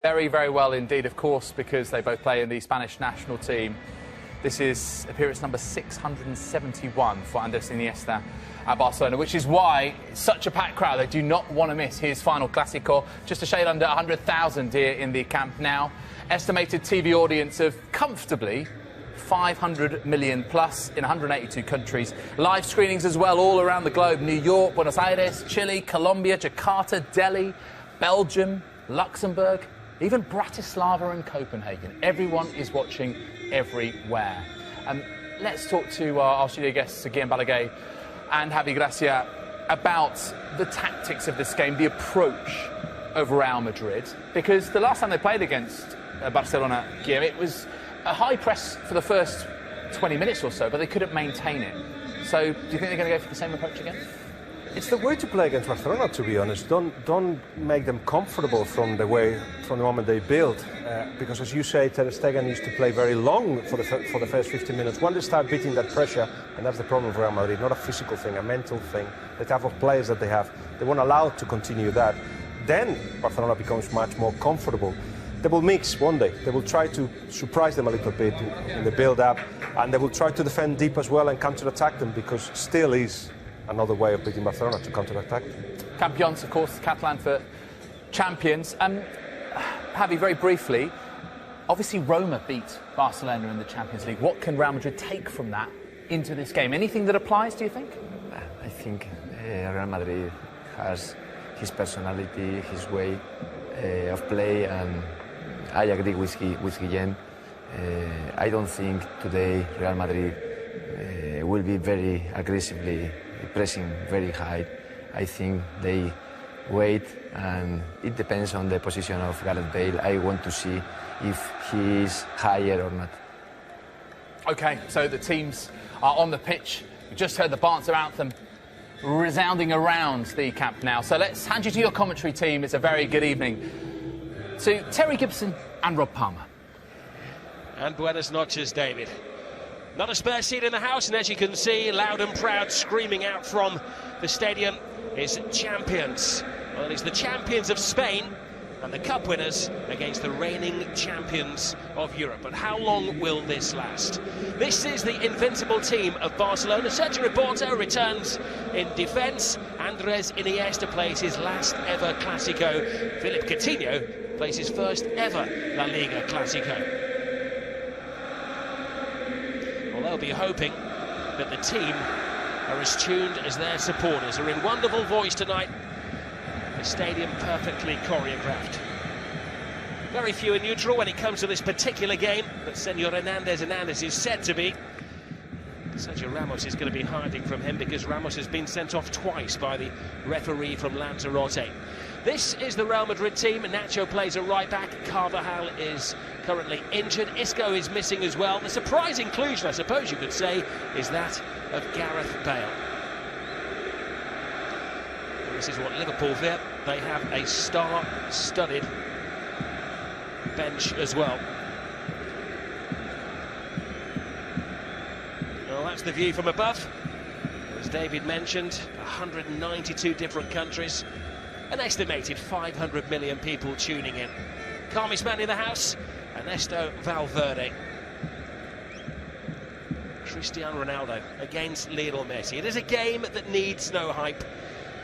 Very, very well indeed, of course, because they both play in the Spanish national team. This is appearance number 671 for Andrés Iniesta at Barcelona, which is why such a packed crowd. They do not want to miss his final Clásico. Just a shade under 100,000 here in the Camp Nou. Estimated TV audience of comfortably 500 million plus in 182 countries. Live screenings as well all around the globe. New York, Buenos Aires, Chile, Colombia, Jakarta, Delhi, Belgium, Luxembourg, even Bratislava and Copenhagen. Everyone is watching everywhere. Let's talk to our studio guests, Guillem Balaguer and Javi Gracia, about the tactics of this game, the approach of Real Madrid. Because the last time they played against Barcelona, Guillem, it was a high press for the first 20 minutes or so, but they couldn't maintain it. So do you think they're going to go for the same approach again? It's the way to play against Barcelona, to be honest. Don't make them comfortable from the moment they build, because as you say, Ter Stegen used to play very long for the first 15 minutes. When they start beating that pressure, and that's the problem of Real Madrid, not a physical thing, a mental thing. The type of players that they have, they won't allow to continue that. Then Barcelona becomes much more comfortable. They will mix one day. They will try to surprise them a little bit in the build-up, and they will try to defend deep as well and counter-attack them, because still is another way of beating Barcelona, to counter-attack. Campions, of course, Catalan for champions. Javi, very briefly, obviously Roma beat Barcelona in the Champions League. What can Real Madrid take from that into this game? Anything that applies, do you think? I think Real Madrid has his personality, his way of play, and I agree with Guillem. I don't think today Real Madrid will be very aggressively pressing very high. I think they wait, and it depends on the position of Gareth Bale. I want to see if he is higher or not. OK, so the teams are on the pitch. You just heard the Barca anthem resounding around the Camp Nou. So let's hand you to your commentary team. It's a very good evening to Terry Gibson and Rob Palmer. And buenas noches, David. Not a spare seat in the house, and as you can see, loud and proud screaming out from the stadium is champions. Well, it's the champions of Spain and the cup winners against the reigning champions of Europe. But how long will this last? This is the invincible team of Barcelona. Sergi Roberto returns in defence. Andrés Iniesta plays his last ever Clásico. Philippe Coutinho plays his first ever La Liga Clásico. They'll be hoping that the team are as tuned as their supporters are in wonderful voice tonight. The stadium perfectly choreographed. Very few in neutral when it comes to this particular game, but Senor Hernández is said to be. Sergio Ramos is going to be hiding from him because Ramos has been sent off twice by the referee from Lanzarote. This is the Real Madrid team. Nacho plays a right back. Carvajal is currently injured. Isco is missing as well. The surprise inclusion, I suppose you could say, is that of Gareth Bale. And this is what Liverpool fear. They have a star-studded bench as well. Well, that's the view from above. As David mentioned, 192 different countries. An estimated 500 million people tuning in. Calmest man in the house, Ernesto Valverde. Cristiano Ronaldo against Lionel Messi. It is a game that needs no hype,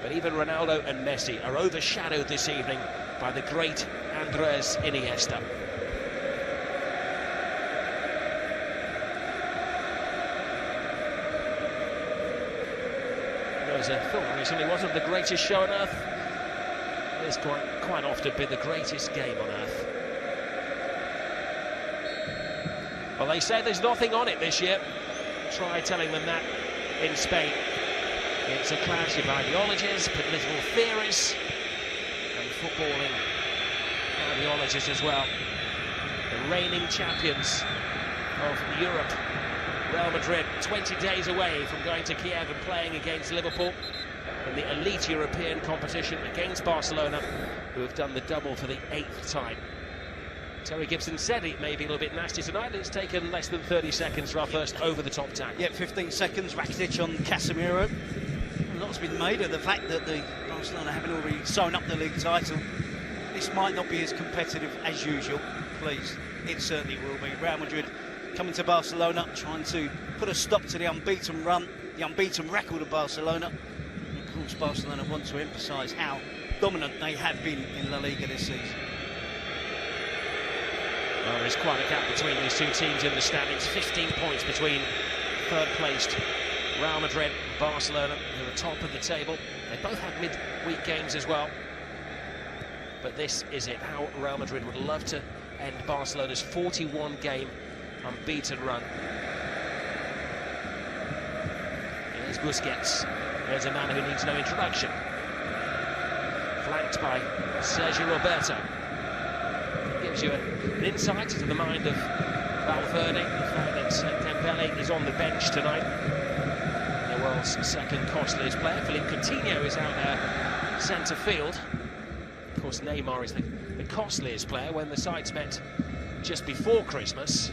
but even Ronaldo and Messi are overshadowed this evening by the great Andrés Iniesta. There was a thought recently, wasn't the greatest show on earth? It's quite often been the greatest game on earth. Well, they say there's nothing on it this year. Try telling them that in Spain. It's a clash of ideologies, political theories, and footballing ideologies as well. The reigning champions of Europe, Real Madrid, 20 days away from going to Kiev and playing against Liverpool in the elite European competition against Barcelona, who have done the double for the 8th time. Terry Gibson said it may be a little bit nasty tonight. It's taken less than 30 seconds for our first over-the-top tag. Yeah, 15 seconds, Rakitic on Casemiro. A lot's been made of the fact that the Barcelona haven't already sewn up the league title this might not be as competitive as usual. Please, it certainly will be. Real Madrid coming to Barcelona, trying to put a stop to the unbeaten run, the unbeaten record of Barcelona. And of course, Barcelona want to emphasise how dominant they have been in La Liga this season. Well, there's quite a gap between these two teams in the standings. 15 points between third-placed Real Madrid and Barcelona, who are top of the table. They both had mid-week games as well. But this is it, how Real Madrid would love to end Barcelona's 41-game unbeaten run. Here's Busquets. There's a man who needs no introduction. Flanked by Sergi Roberto. Gives you an insight into the mind of Valverde, the fact that Dembélé is on the bench tonight. The world's second costliest player. Philippe Coutinho is out there centre field. Of course, Neymar is the costliest player. When the sides met just before Christmas,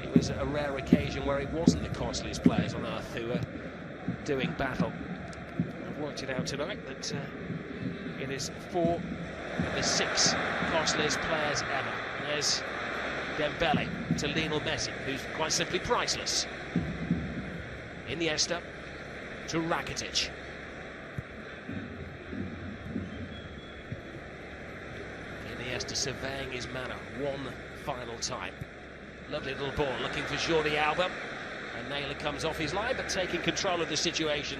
it was a rare occasion where it wasn't the costliest players on earth who were doing battle. I've worked it out tonight that it is 4 of the 6 costliest players ever. There's Dembélé to Lionel Messi, who's quite simply priceless. Iniesta to Rakitic. Iniesta surveying his manner one final time. Lovely little ball looking for Jordi Alba. And Naylor comes off his line, but taking control of the situation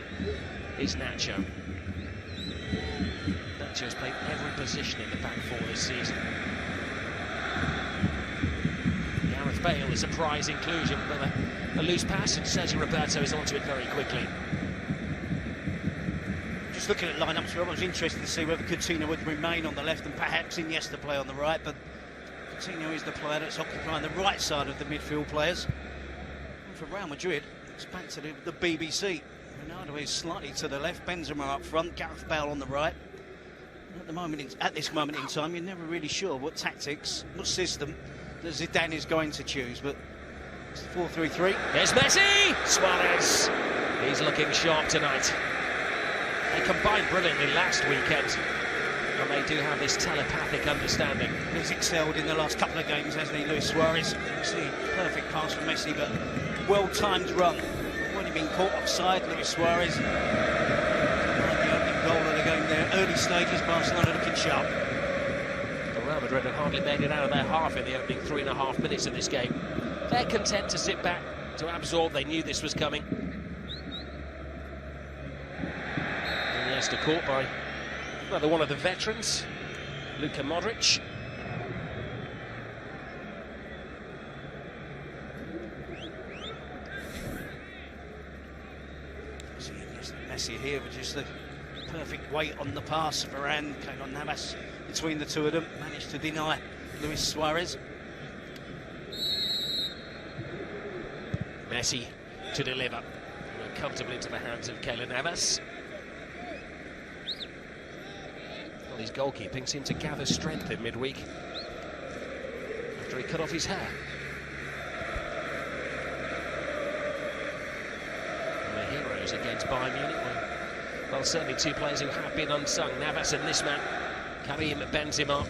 is Nacho. Nacho's played every position in the back four this season. Gareth Bale, the surprise inclusion, but a loose pass, and Sergi Roberto is onto it very quickly. Just looking at lineups, I was interested to see whether Coutinho would remain on the left and perhaps Iniesta play on the right, but Coutinho is the player that's occupying the right side of the midfield players. And for Real Madrid, it's back to the BBC. Ronaldo is slightly to the left, Benzema up front, Gareth Bale on the right. At this moment in time, you're never really sure what tactics, what system that Zidane is going to choose, but it's 4-3-3. There's Messi! Suárez! He's looking sharp tonight. They combined brilliantly last weekend, and they do have this telepathic understanding. He's excelled in the last couple of games, hasn't he, Luis Suárez? See, perfect pass from Messi, but well-timed run. When he'd been caught offside, Luis Suárez. The opening goal of the game there. Early stages, Barcelona looking sharp. Real Madrid had hardly made it out of their half in the opening 3.5 minutes of this game. They're content to sit back, to absorb. They knew this was coming. Iniesta caught by another one of the veterans, Luka Modrić. Messi here with just the perfect weight on the pass. Varane, Keylor Navas between the two of them managed to deny Luis Suárez. Messi to deliver comfortably into the hands of Keylor Navas. Well, his goalkeeping seemed to gather strength in midweek after he cut off his hair. And the heroes against Bayern Munich were, well, certainly two players who have been unsung. Navas and this man, Karim Benzema.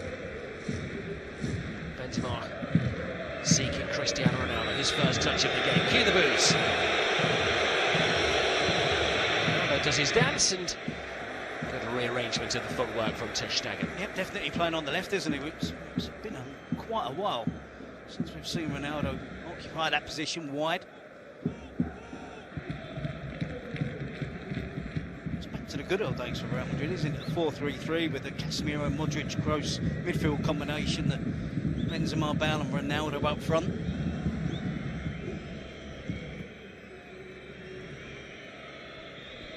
Benzema seeking Cristiano Ronaldo, his first touch of the game. Cue the boos. Ronaldo does his dance, and good rearrangement of the footwork from Ter Stegen. Yep, definitely playing on the left, isn't he? It's been quite a while since we've seen Ronaldo occupy that position wide. It's back to the good old days for Real Madrid, isn't it? 4-3-3 with the Casemiro, Modrić, Kroos midfield combination, that Benzema, Bale and Ronaldo up front.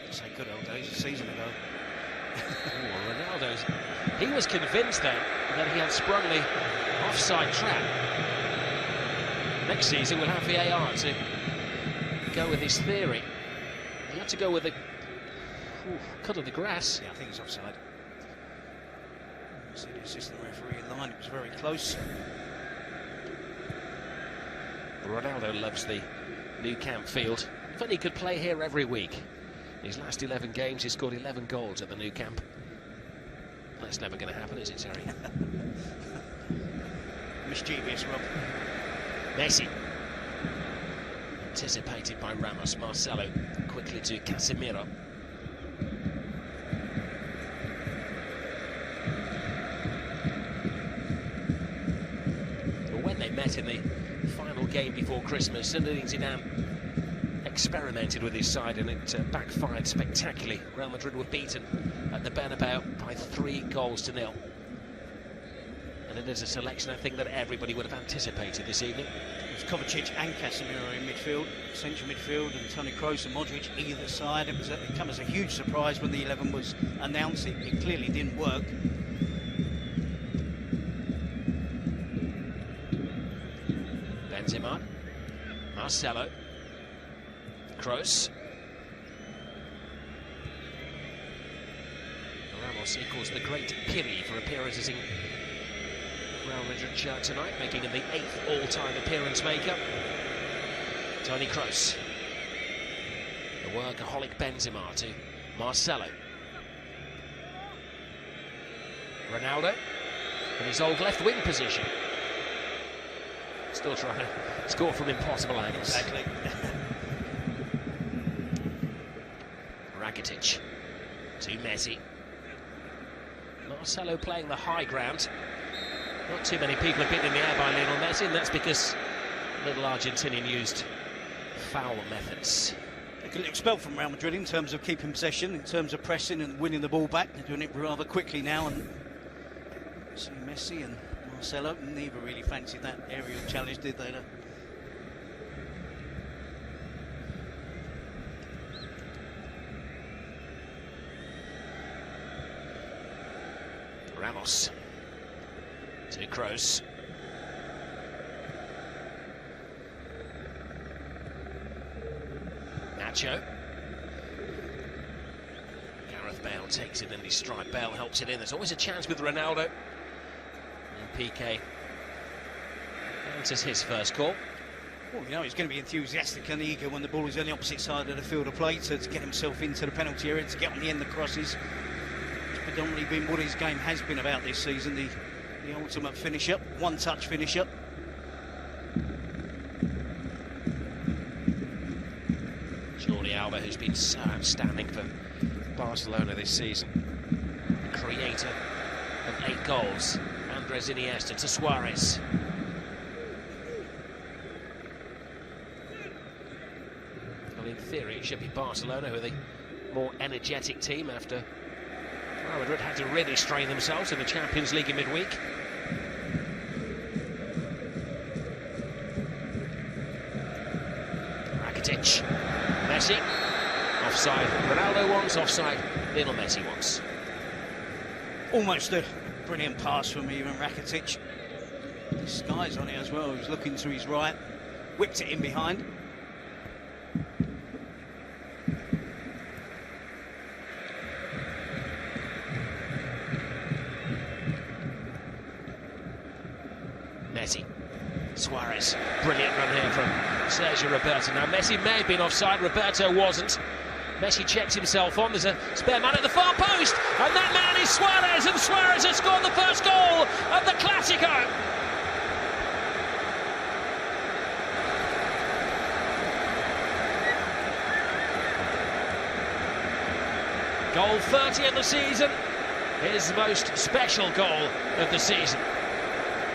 Say good old days, a season ago. Ronaldo's, he was convinced then that he had sprung the offside trap. Next season we'll have VAR to go with his theory. He had to go with the cut of the grass. Yeah, I think he's offside. See the assistant referee in line, it was very close. Ronaldo loves the Nou Camp field. If only he could play here every week. In his last 11 games, he scored 11 goals at the Nou Camp. That's never going to happen, is it, Terry? Mischievous, Rob. Messi. Anticipated by Ramos. Marcelo quickly to Casemiro. But when they met in the final game before Christmas, Zinedine Zidane experimented with his side and it backfired spectacularly. Real Madrid were beaten at the Bernabeu by 3-0. And it is a selection, I think, that everybody would have anticipated this evening. It was Kovačić and Casemiro in midfield, central midfield, and Toni Kroos and Modrić either side. It came as a huge surprise when the 11 was announced. It clearly didn't work. Benzema, Marcelo, Kroos. Ramos equals the great Piri for appearances in Real Madrid shirt tonight, making him the 8th all-time appearance maker. Toni Kroos. The workaholic Benzema to Marcelo. Ronaldo in his old left wing position. Still trying to score from impossible angles. Exactly. Rakitic to Messi. Marcelo playing the high ground. Not too many people have been in the air by Lionel Messi, and that's because little Argentinian used foul methods. They could get expelled from Real Madrid in terms of keeping possession, in terms of pressing and winning the ball back. They're doing it rather quickly now, and see Messi and Marcelo neither really fancied that aerial challenge, did they? Ramos to Kroos. Nacho. Gareth Bale takes it in his stride. Bale helps it in. There's always a chance with Ronaldo. And Piqué answers his first call. Well, you know, he's going to be enthusiastic and eager when the ball is on the opposite side of the field of play to get himself into the penalty area, to get on the end of crosses. It's predominantly been what his game has been about this season, the ultimate finisher, one-touch finisher. Jordi Alba, who's been so outstanding for Barcelona this season. The creator of 8 goals. Andrés Iniesta to Suárez. Well, in theory, it should be Barcelona who are the more energetic team after Real Madrid had to really strain themselves in the Champions League in midweek. Rakitic, Messi, offside. Ronaldo wants offside. Lionel Messi wants. Almost a brilliant pass from even Rakitic. The sky's on it as well. He's looking to his right, whipped it in behind. Messi, Suárez, brilliant run here from Sergi Roberto. Now Messi may have been offside, Roberto wasn't. Messi checks himself on, there's a spare man at the far post, and that man is Suárez, and Suárez has scored the first goal of the Clásico. Goal 30 of the season, his most special goal of the season.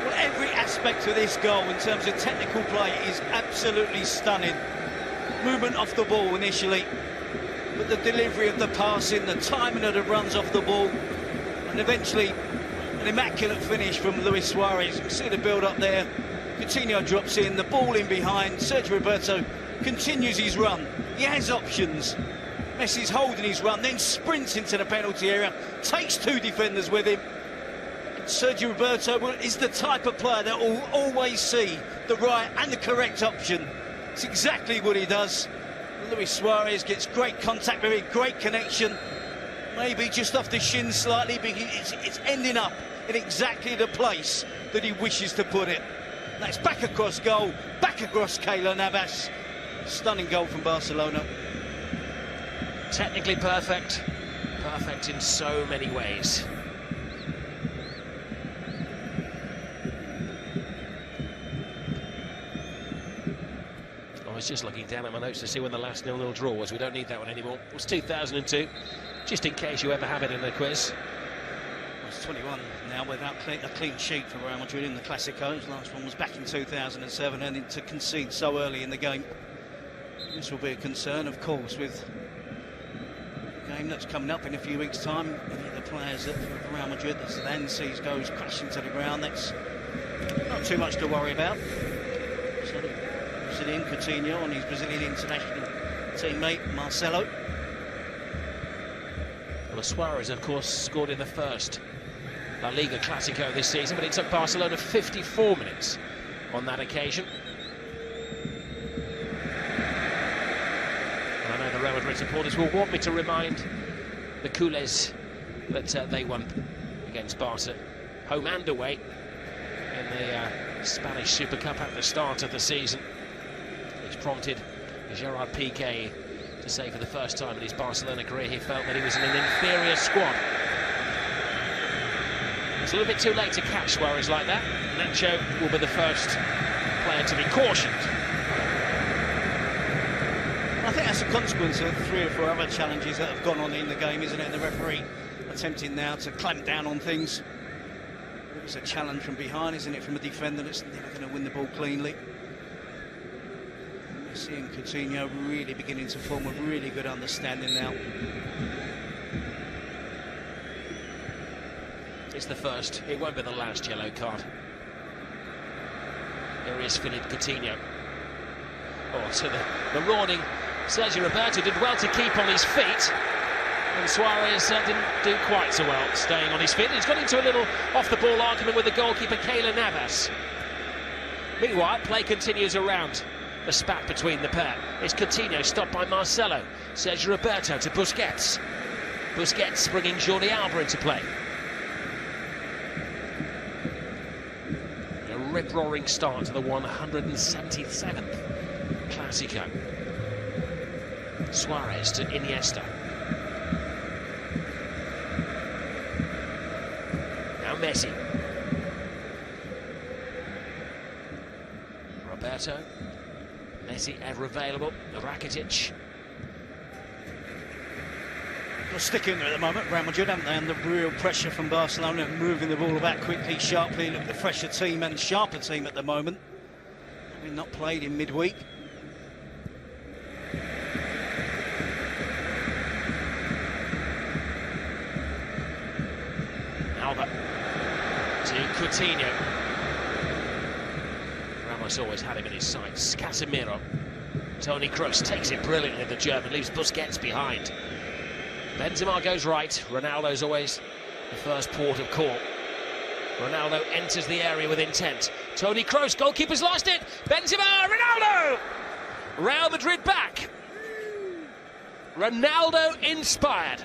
Well, every aspect of this goal in terms of technical play is absolutely stunning. Movement off the ball initially, but the delivery of the passing, the timing of the runs off the ball, and eventually an immaculate finish from Luis Suárez. You see the build-up there. Coutinho drops in, the ball in behind. Sergio Roberto continues his run. He has options. Messi's holding his run, then sprints into the penalty area, takes 2 defenders with him. Sergio Roberto is the type of player that will always see the right and the correct option. It's exactly what he does. Luis Suárez gets great contact with it, great connection. Maybe just off the shin slightly, but it's ending up in exactly the place that he wishes to put it. That's back across goal, back across Keylor Navas. Stunning goal from Barcelona. Technically perfect, perfect in so many ways. was just looking down at my notes to see when the last 0-0 draw was. We don't need that one anymore. It was 2002, just in case you ever have it in a quiz. It's 21 now without a clean sheet for Real Madrid in the Clásicos. Last one was back in 2007, and to concede so early in the game. This will be a concern, of course, with the game that's coming up in a few weeks' time. Any of the players that for Real Madrid that Zidane sees goes crashing to the ground, that's not too much to worry about. So Brazilian Coutinho and his Brazilian international teammate Marcelo. Well, Suárez, of course, scored in the first La Liga Clásico this season, but it took Barcelona 54 minutes on that occasion. And I know the Real Madrid supporters will want me to remind the Culés that they won against Barca, home and away, in the Spanish Super Cup at the start of the season, which prompted Gerard Piqué to say for the first time in his Barcelona career he felt that he was in an inferior squad. It's a little bit too late to catch Suárez like that. Nacho will be the first player to be cautioned. I think that's a consequence of 3 or 4 other challenges that have gone on in the game, isn't it? The referee attempting now to clamp down on things. It's a challenge from behind, isn't it, from a defender that's never going to win the ball cleanly. Messi and Coutinho really beginning to form a really good understanding now. It's the first, it won't be the last yellow card. Here is Philippe Coutinho. Oh, so the marauding Sergi Roberto did well to keep on his feet, and Suárez didn't do quite so well staying on his feet. He's got into a little off-the-ball argument with the goalkeeper Keylor Navas. Meanwhile, play continues around the spat between the pair. It's Coutinho stopped by Marcelo. Sergi Roberto to Busquets. Busquets bringing Jordi Alba into play. A rip-roaring start to the 177th Clásico. Suárez to Iniesta. Now Messi. Roberto. Messi ever available. Rakitic. They'll stick in there at the moment, Real Madrid, haven't they? Under real pressure from Barcelona, moving the ball about quickly, sharply. Look at the fresher team and sharper team at the moment, having not played in midweek. Alba to Coutinho. Ramos always had him in his sights. Casemiro. Toni Kroos takes it brilliantly, the German, leaves Busquets behind. Benzema goes right. Ronaldo's always the first port of call. Ronaldo enters the area with intent. Toni Kroos, goalkeeper's lost it. Benzema, Ronaldo! Real Madrid back. Ronaldo inspired.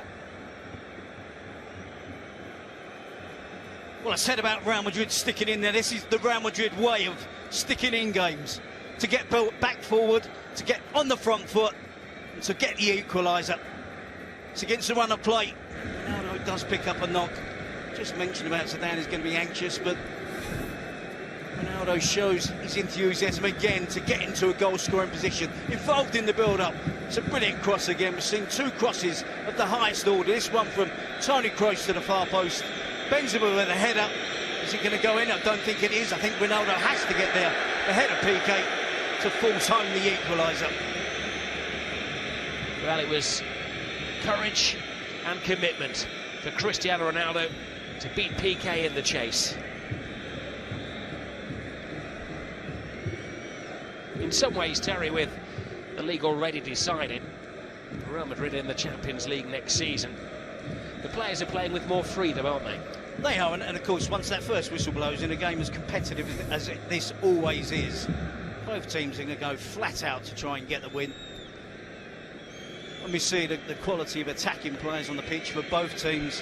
Well, I said about Real Madrid sticking in there. This is the Real Madrid way of sticking in games. To get back forward, to get on the front foot, and to get the equaliser. It's against the run of play. Ronaldo does pick up a knock. Just mentioned about Zidane is going to be anxious, but Ronaldo shows his enthusiasm again to get into a goal-scoring position, involved in the build-up. It's a brilliant cross again. We've seen 2 crosses of the highest order. This one from Toni Kroos to the far post. Benzema with a header. Is it going to go in? I don't think it is. I think Ronaldo has to get there ahead of Piqué to force home the equaliser. Well, it was courage and commitment for Cristiano Ronaldo to beat Piqué in the chase. In some ways, Terry, with the league already decided, Real Madrid in the Champions League next season, the players are playing with more freedom, aren't they? They are, and of course, once that first whistle blows in a game as competitive as this always is, both teams are going to go flat out to try and get the win. When we see the quality of attacking players on the pitch for both teams.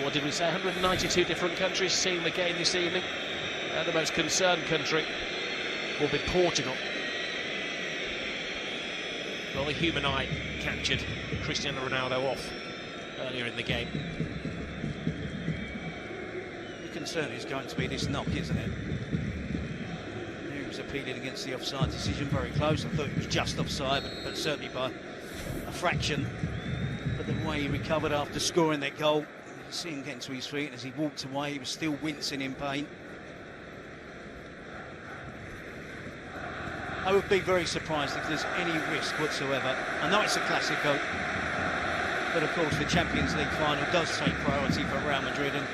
What did we say? 192 different countries seeing the game this evening. The most concerned country will be Portugal. Well, the human eye captured Cristiano Ronaldo off earlier in the game. The concern is going to be this knock, isn't it? was appealing against the offside decision. Very close. I thought it was just offside, but certainly by a fraction. But the way he recovered after scoring that goal, you see him getting to his feet, and as he walked away, he was still wincing in pain. I would be very surprised if there's any risk whatsoever. I know it's a Clásico, but of course the Champions League final does take priority for Real Madrid, and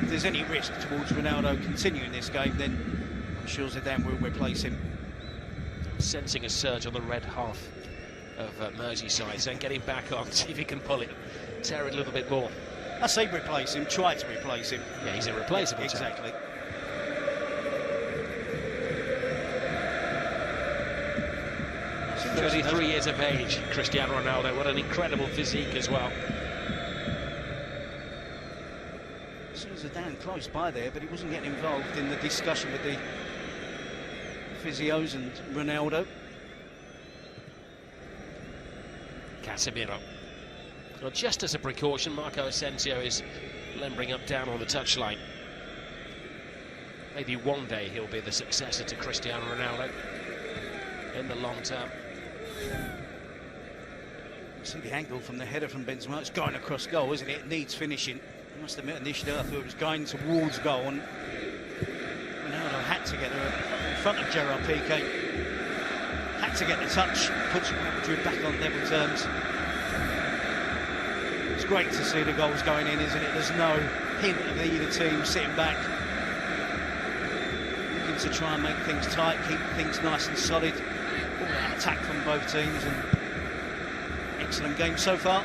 if there's any risk towards Ronaldo continuing this game, then I'm sure Zidane will replace him. Sensing a surge on the red half of Merseyside, saying get him back on, see if he can pull it, tear it a little bit more. I say replace him, try to replace him. Yeah, he's irreplaceable. Exactly. 33 years of age, Cristiano Ronaldo. What an incredible physique as well. So Zidane close by there, but he wasn't getting involved in the discussion with the physios and Ronaldo. Casemiro. Well, just as a precaution, Marco Asensio is lumbering up down on the touchline. Maybe one day he'll be the successor to Cristiano Ronaldo in the long term. See the angle from the header from Benzema. It's going across goal, isn't it? It needs finishing. I must admit, initially I thought it was going towards goal, and Ronaldo had to get there in front of Gerard Piqué. Had to get the touch, puts Real Madrid back on level terms. It's great to see the goals going in, isn't it? There's no hint of either team sitting back, looking to try and make things tight, keep things nice and solid. All that attack from both teams, and excellent game so far.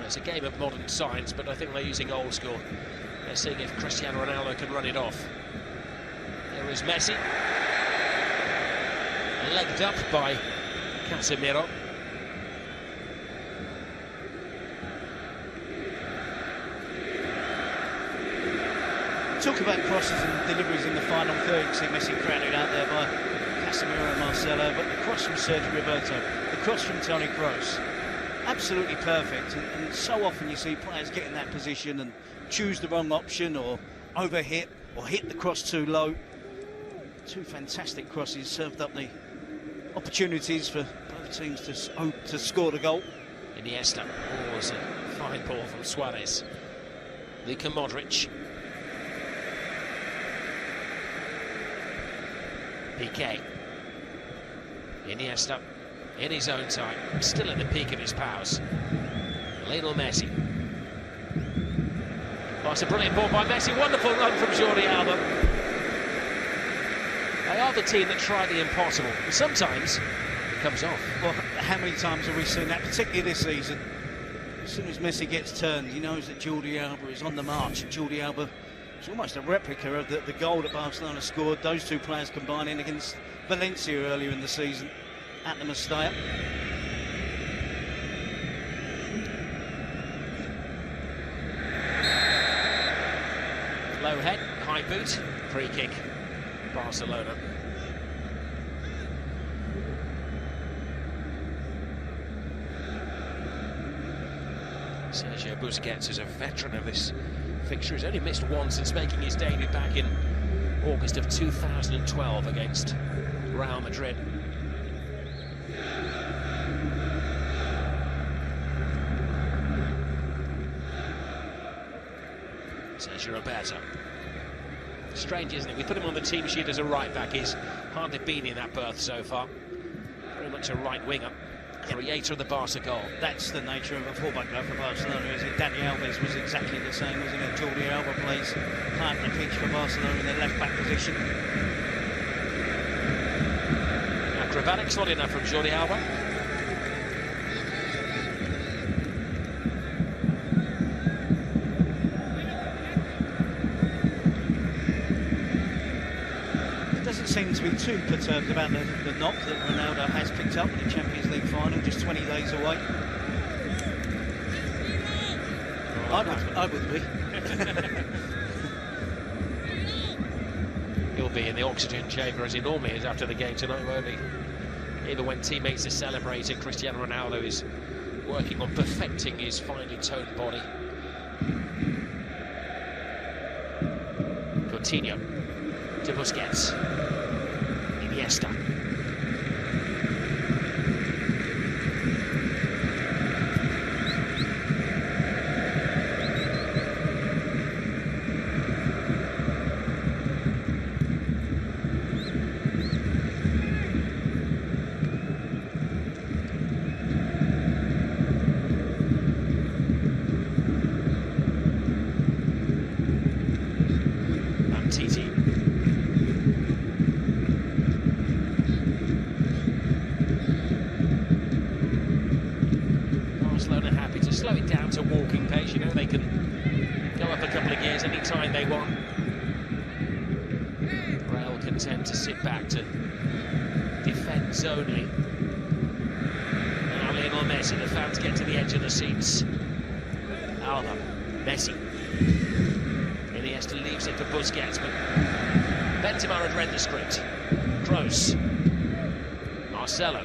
It's a game of modern science, but I think they're using old school. They're seeing if Cristiano Ronaldo can run it off. There is Messi, legged up by Casemiro. Talk about crosses and deliveries in the final third. You see Messi crowded out there by Casemiro and Marcelo, but the cross from Sergi Roberto, the cross from Toni Kroos, absolutely perfect. And so often you see players get in that position and choose the wrong option, or overhit, or hit the cross too low. Two fantastic crosses served up the opportunities for both teams to score the goal. Iniesta, oh, was a fine ball from Suárez. Luka Modrić. Piqué. Iniesta in his own time, still at the peak of his powers. Lionel Messi. Oh, it's a brilliant ball by Messi. Wonderful run from Jordi Alba. They are the team that try the impossible, and sometimes it comes off. Well, how many times have we seen that, particularly this season? As soon as Messi gets turned, he knows that Jordi Alba is on the march. Jordi Alba, it's almost a replica of the goal that Barcelona scored. Those two players combining against Valencia earlier in the season at the Mestalla. Low head, high boot, free kick, Barcelona. Sergio Busquets is a veteran of this fixture. He's only missed one since making his debut back in August of 2012 against Real Madrid. Sergi Roberto. Strange, isn't it? We put him on the team sheet as a right-back. He's hardly been in that berth so far. Very much a right winger. Creator of the Barca goal. That's the nature of a fullback though for Barcelona, is it? Dani Alves was exactly the same, wasn't it? Jordi Alba plays high up the pitch for Barcelona in their left-back position. Acrobatics not enough from Jordi Alba. Seem to be too perturbed about the knock that Ronaldo has picked up in the Champions League final, just 20 days away. I would be. He'll be in the oxygen chamber as he normally is after the game tonight, won't he? Even when teammates are celebrating, Cristiano Ronaldo is working on perfecting his finely toned body. Coutinho to Busquets. Iniesta. Barcelona happy to slow it down to walking pace. You know, they can go up a couple of gears any time they want. Real content to sit back to defend zonally. Now Lionel Messi, the fans get to the edge of the seats. Alba, Messi. Iniesta leaves it for Busquets, but Benzema had read the script. Kroos. Marcelo.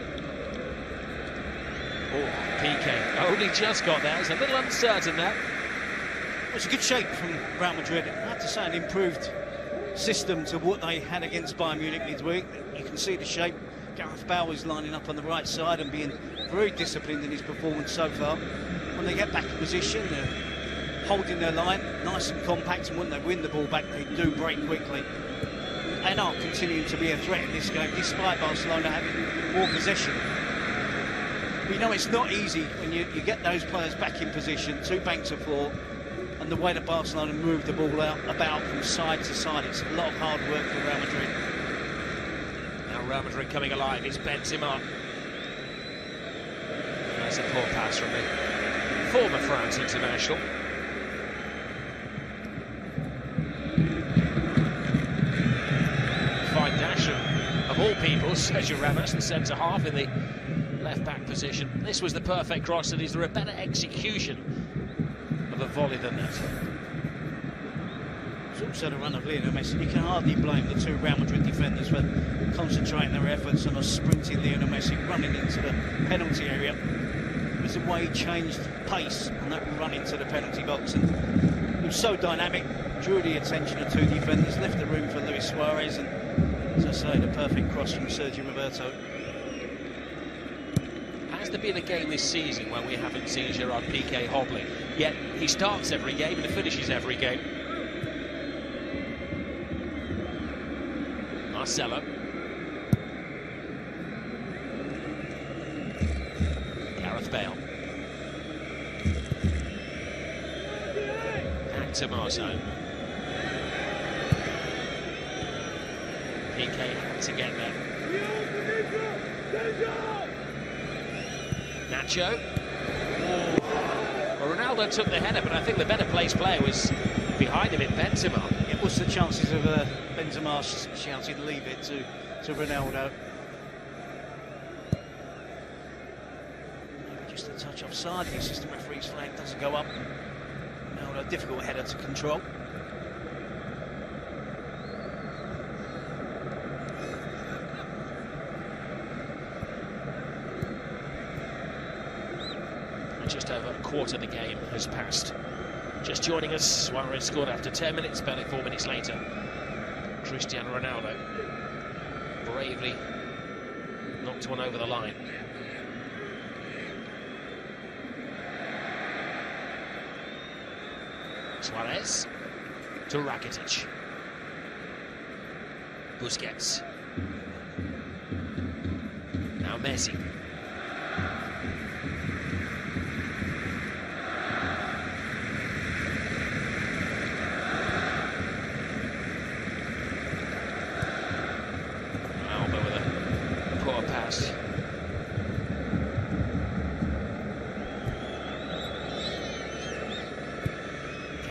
Oh, Piqué only just got there. It's a little uncertain there. Well, it's a good shape from Real Madrid. I have to say, an improved system to what they had against Bayern Munich midweek. You can see the shape. Gareth Bale is lining up on the right side and being very disciplined in his performance so far. When they get back in position, they're holding their line, nice and compact, and when they win the ball back, they do break quickly. And are continuing to be a threat in this game, despite Barcelona having more possession. But you know, it's not easy when you get those players back in position, 2 banks of 4, and the way that Barcelona move the ball about from side to side. It's a lot of hard work for Real Madrid. Now Real Madrid coming alive. It's Benzema. That's a poor pass from the former France international. Fine dash of all people, Sergio Ramos, the centre-half in the left-back position. This was the perfect cross, and is there a better execution of a volley than that? It's also the run of Lionel Messi. You can hardly blame the 2 Real Madrid defenders for concentrating their efforts on a sprinting Lionel Messi running into the penalty area. It was the way he changed pace on that run into the penalty box, and it was so dynamic, drew the attention of 2 defenders, left the room for Luis Suarez, and as I say, the perfect cross from Sergi Roberto. Has there been a game this season where we haven't seen Gerard Piqué hobbling? Yet he starts every game and he finishes every game. Marcelo. Gareth Bale. Back to Marcelo. Piqué had to get there. Nacho. Oh. Well, Ronaldo took the header, but I think the better placed player was behind him in Benzema. It was the chances of Benzema shouting leave it to Ronaldo. Maybe just a touch offside. The assistant referee's flag doesn't go up. Ronaldo, difficult header to control. Just over a quarter of the game has passed. Just joining us, Suarez scored after 10 minutes, barely 4 minutes later. Cristiano Ronaldo bravely knocked one over the line. Suarez to Rakitic. Busquets. Now Messi.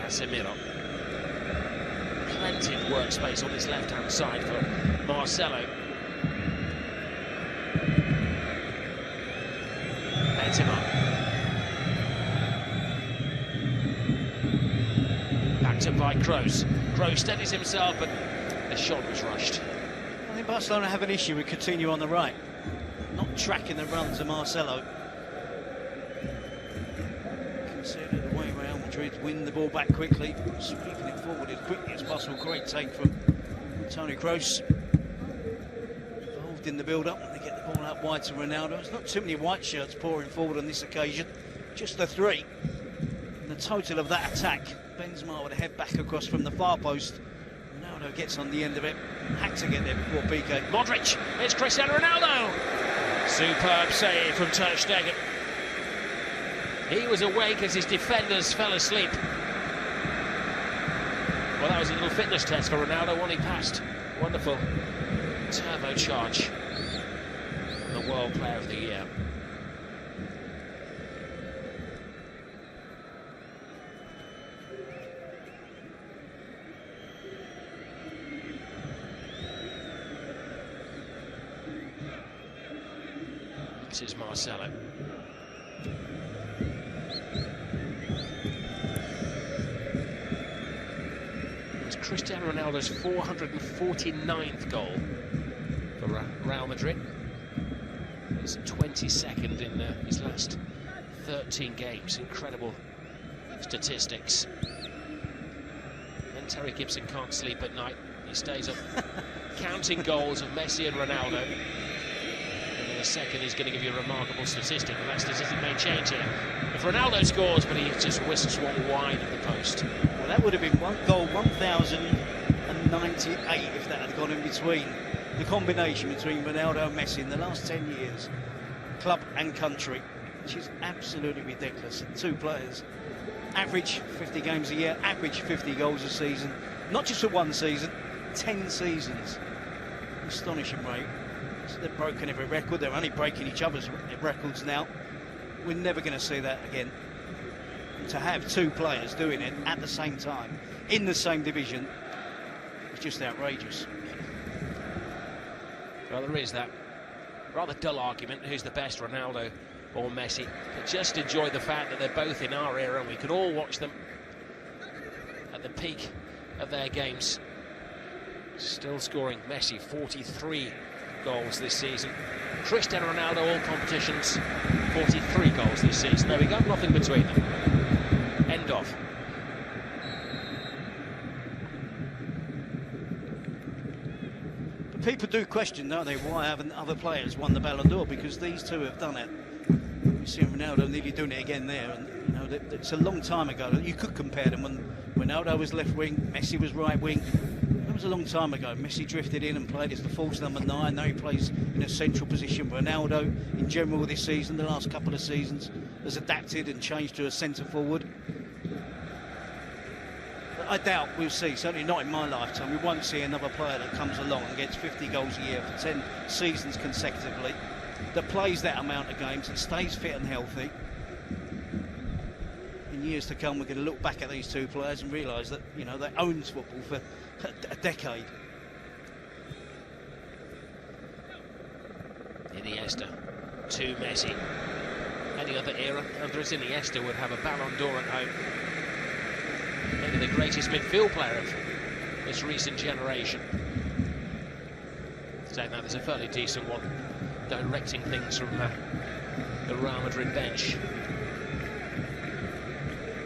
Semedo. Plenty of workspace on this left-hand side for Marcelo. Benzema. Backed up by Kroos. Kroos steadies himself, but the shot was rushed. I think Barcelona have an issue with Coutinho on the right, not tracking the runs of Marcelo. Considered the way Real Madrid win the ball back quickly, sweeping it forward as quickly as possible. Great take from Toni Kroos. Involved in the build-up, and they get the ball out wide to Ronaldo. There's not too many white shirts pouring forward on this occasion, just the three. And the total of that attack, Benzema with a head back across from the far post. Ronaldo gets on the end of it, had to get there before Piqué. Modrić, it's Cristiano Ronaldo. Superb save from Ter Stegen. He was awake as his defenders fell asleep. Well, that was a little fitness test for Ronaldo, one he passed. Wonderful turbocharge. The World Player of the Year. This is Marcelo. It's Cristiano Ronaldo's 449th goal for Real Madrid. He's 22nd in his last 13 games. Incredible statistics. And Terry Gibson can't sleep at night. He stays up counting goals of Messi and Ronaldo. And in a second he's going to give you a remarkable statistic, and that statistic may change here. If Ronaldo scores, but he just whisks one wide of the post. Well, that would have been one goal 1,098 if that had gone in between. The combination between Ronaldo and Messi in the last 10 years, club and country, which is absolutely ridiculous. Two players average 50 games a year, average 50 goals a season, not just for one season, 10 seasons. Astonishing rate. So they've broken every record. They're only breaking each other's records now. We're never going to see that again. And to have two players doing it at the same time in the same division is just outrageous. Well, there is that rather dull argument, who's the best, Ronaldo or Messi. But just enjoy the fact that they're both in our era and we can all watch them at the peak of their games. Still scoring. Messi, 43 goals this season. Cristiano Ronaldo, all competitions, 43 goals this season. There we go, nothing between them. End of. People do question, don't they, why haven't other players won the Ballon d'Or? Because these two have done it. You see Ronaldo nearly doing it again there, and you know it's a long time ago. You could compare them when Ronaldo was left wing, Messi was right wing. That was a long time ago. Messi drifted in and played as the false number 9. Now he plays in a central position. Ronaldo, in general, this season, the last couple of seasons, has adapted and changed to a centre forward. I doubt we'll see, certainly not in my lifetime, we won't see another player that comes along and gets 50 goals a year for 10 seasons consecutively, that plays that amount of games, that stays fit and healthy. In years to come, we're going to look back at these two players and realise that, you know, they owned football for a decade. Iniesta to Messi. Any other era, Andrés Iniesta would have a Ballon d'Or at home. Maybe the greatest midfield player of this recent generation. Saying that, there's a fairly decent one directing things from the Real Madrid bench.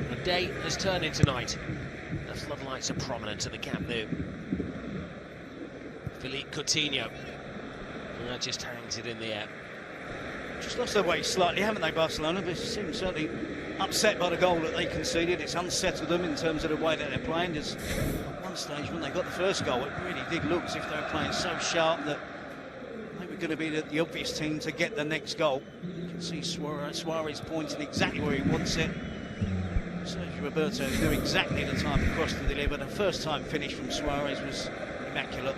The day has turned into night. The floodlights are prominent at the Camp Nou. Philippe Coutinho just hangs it in the air. Just lost their way slightly, haven't they, Barcelona? They seem certainly upset by the goal that they conceded. It's unsettled them in terms of the way that they're playing. There's at one stage when they got the first goal, it really did look as if they were playing so sharp that they were going to be the obvious team to get the next goal. You can see Suarez pointing exactly where he wants it. Sergi Roberto knew exactly the time to cross to deliver. The first time finish from Suarez was immaculate.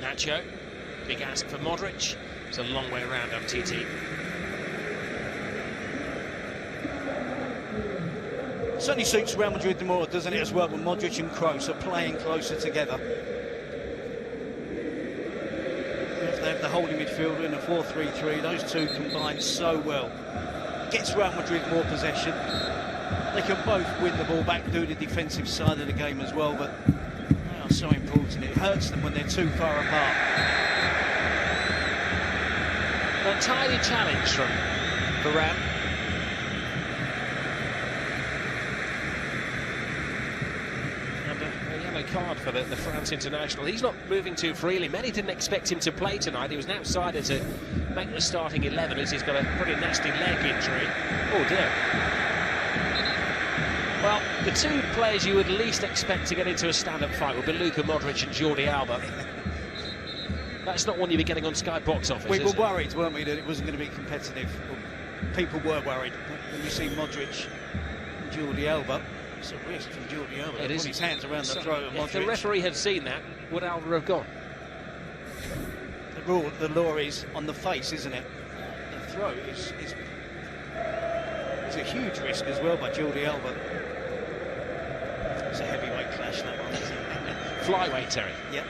Nacho, big ask for Modrić. It's a long way around MTT. Certainly suits Real Madrid the more, doesn't it, as well, when Modrić and Kroos are playing closer together. If they have the holding midfielder in a 4-3-3, those two combine so well. Gets Real Madrid more possession. They can both win the ball back, do the defensive side of the game as well, but they are so important. It hurts them when they're too far apart. A tiny challenge from Varane. And a yellow card for the France international. He's not moving too freely. Many didn't expect him to play tonight. He was an outsider to make the starting 11 as he's got a pretty nasty leg injury. Oh dear. Well, the two players you would least expect to get into a stand-up fight would be Luka Modrić and Jordi Alba. That's not one you'd be getting on Sky Box Office. We were worried, weren't we, that it wasn't going to be competitive. People were worried. When you see Modrić and Jordi Alba, it's a risk from Jordi Alba. It is. Put his hands around the throat of Modrić. If the referee had seen that, would Alba have gone? The law is on the face, isn't it? The throat is a huge risk as well by Jordi Alba. It's a heavyweight clash, that one, isn't it? Flyweight, Terry. Yep.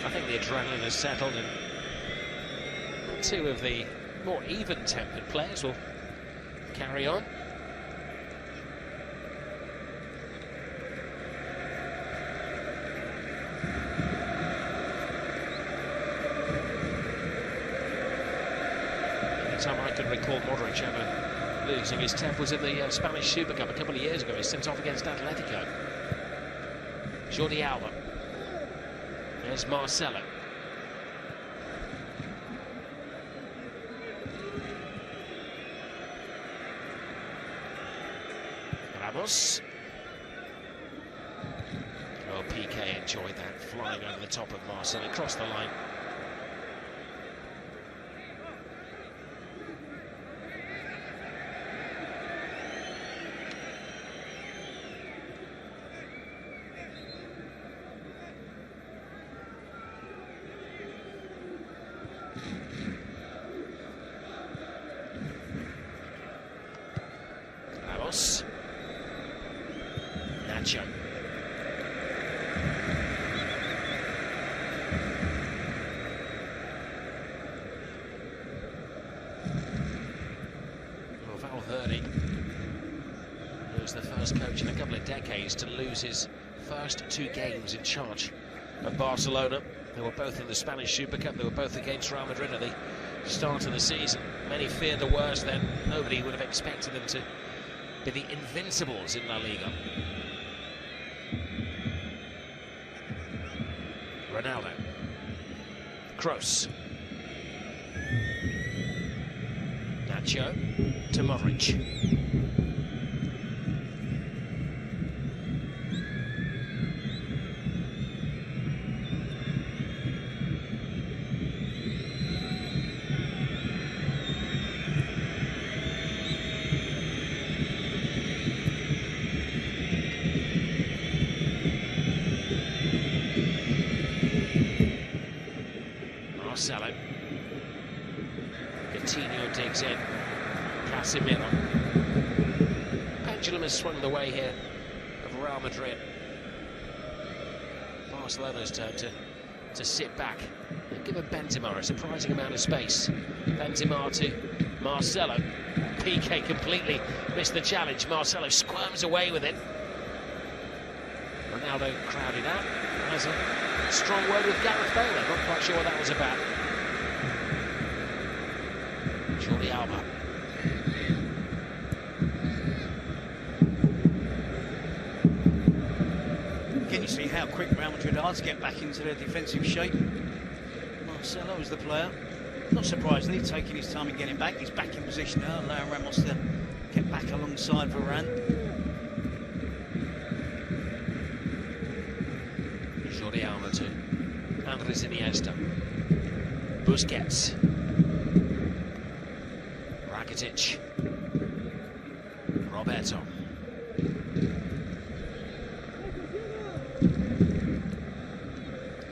I think the adrenaline has settled and two of the more even-tempered players will carry on. Any time I can recall Modrić ever losing his temper was in the Spanish Super Cup a couple of years ago. He sent off against Atletico. Jordi Alba. There's Marcelo. Ramos. Well, Piqué enjoyed that, flying over the top of Marcelo, across the line. Nacho. Well, Valverde was the first coach in a couple of decades to lose his first 2 games in charge of Barcelona. They were both in the Spanish Super Cup. They were both against Real Madrid at the start of the season. Many feared the worst then. Nobody would have expected them to be the invincibles in La Liga. Ronaldo. Kroos. Nacho to Modrić. Marcelo. Coutinho digs in. Casemiro. Pendulum has swung the way here of Real Madrid. Barcelona's turn to sit back and give Benzema a surprising amount of space. Benzema to Marcelo. Piqué completely missed the challenge. Marcelo squirms away with it. Ronaldo crowded out. Has a strong word with Gareth Bale. Not quite sure what that was about. Jordi Alba. Can you see how quick Real Madrid are to get back into their defensive shape? Marcelo is the player. Not surprisingly, taking his time in getting back. He's back in position now, allowing Ramos to get back alongside Varane. Jordi Alba to Andrés Iniesta. Busquets. Rakitic. Roberto.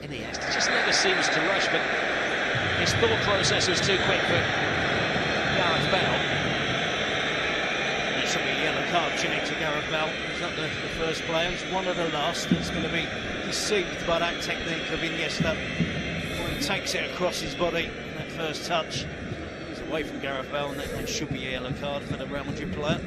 Iniesta just never seems to rush, but his thought process was too quick for Gareth Bale. It's a yellow card chinning to Gareth Bale. He's not the first player, he's one of the last that's going to be deceived by that technique of Iniesta. When he takes it across his body, that first touch, he's away from Gareth Bale, and that should be a yellow card for the Real Madrid player.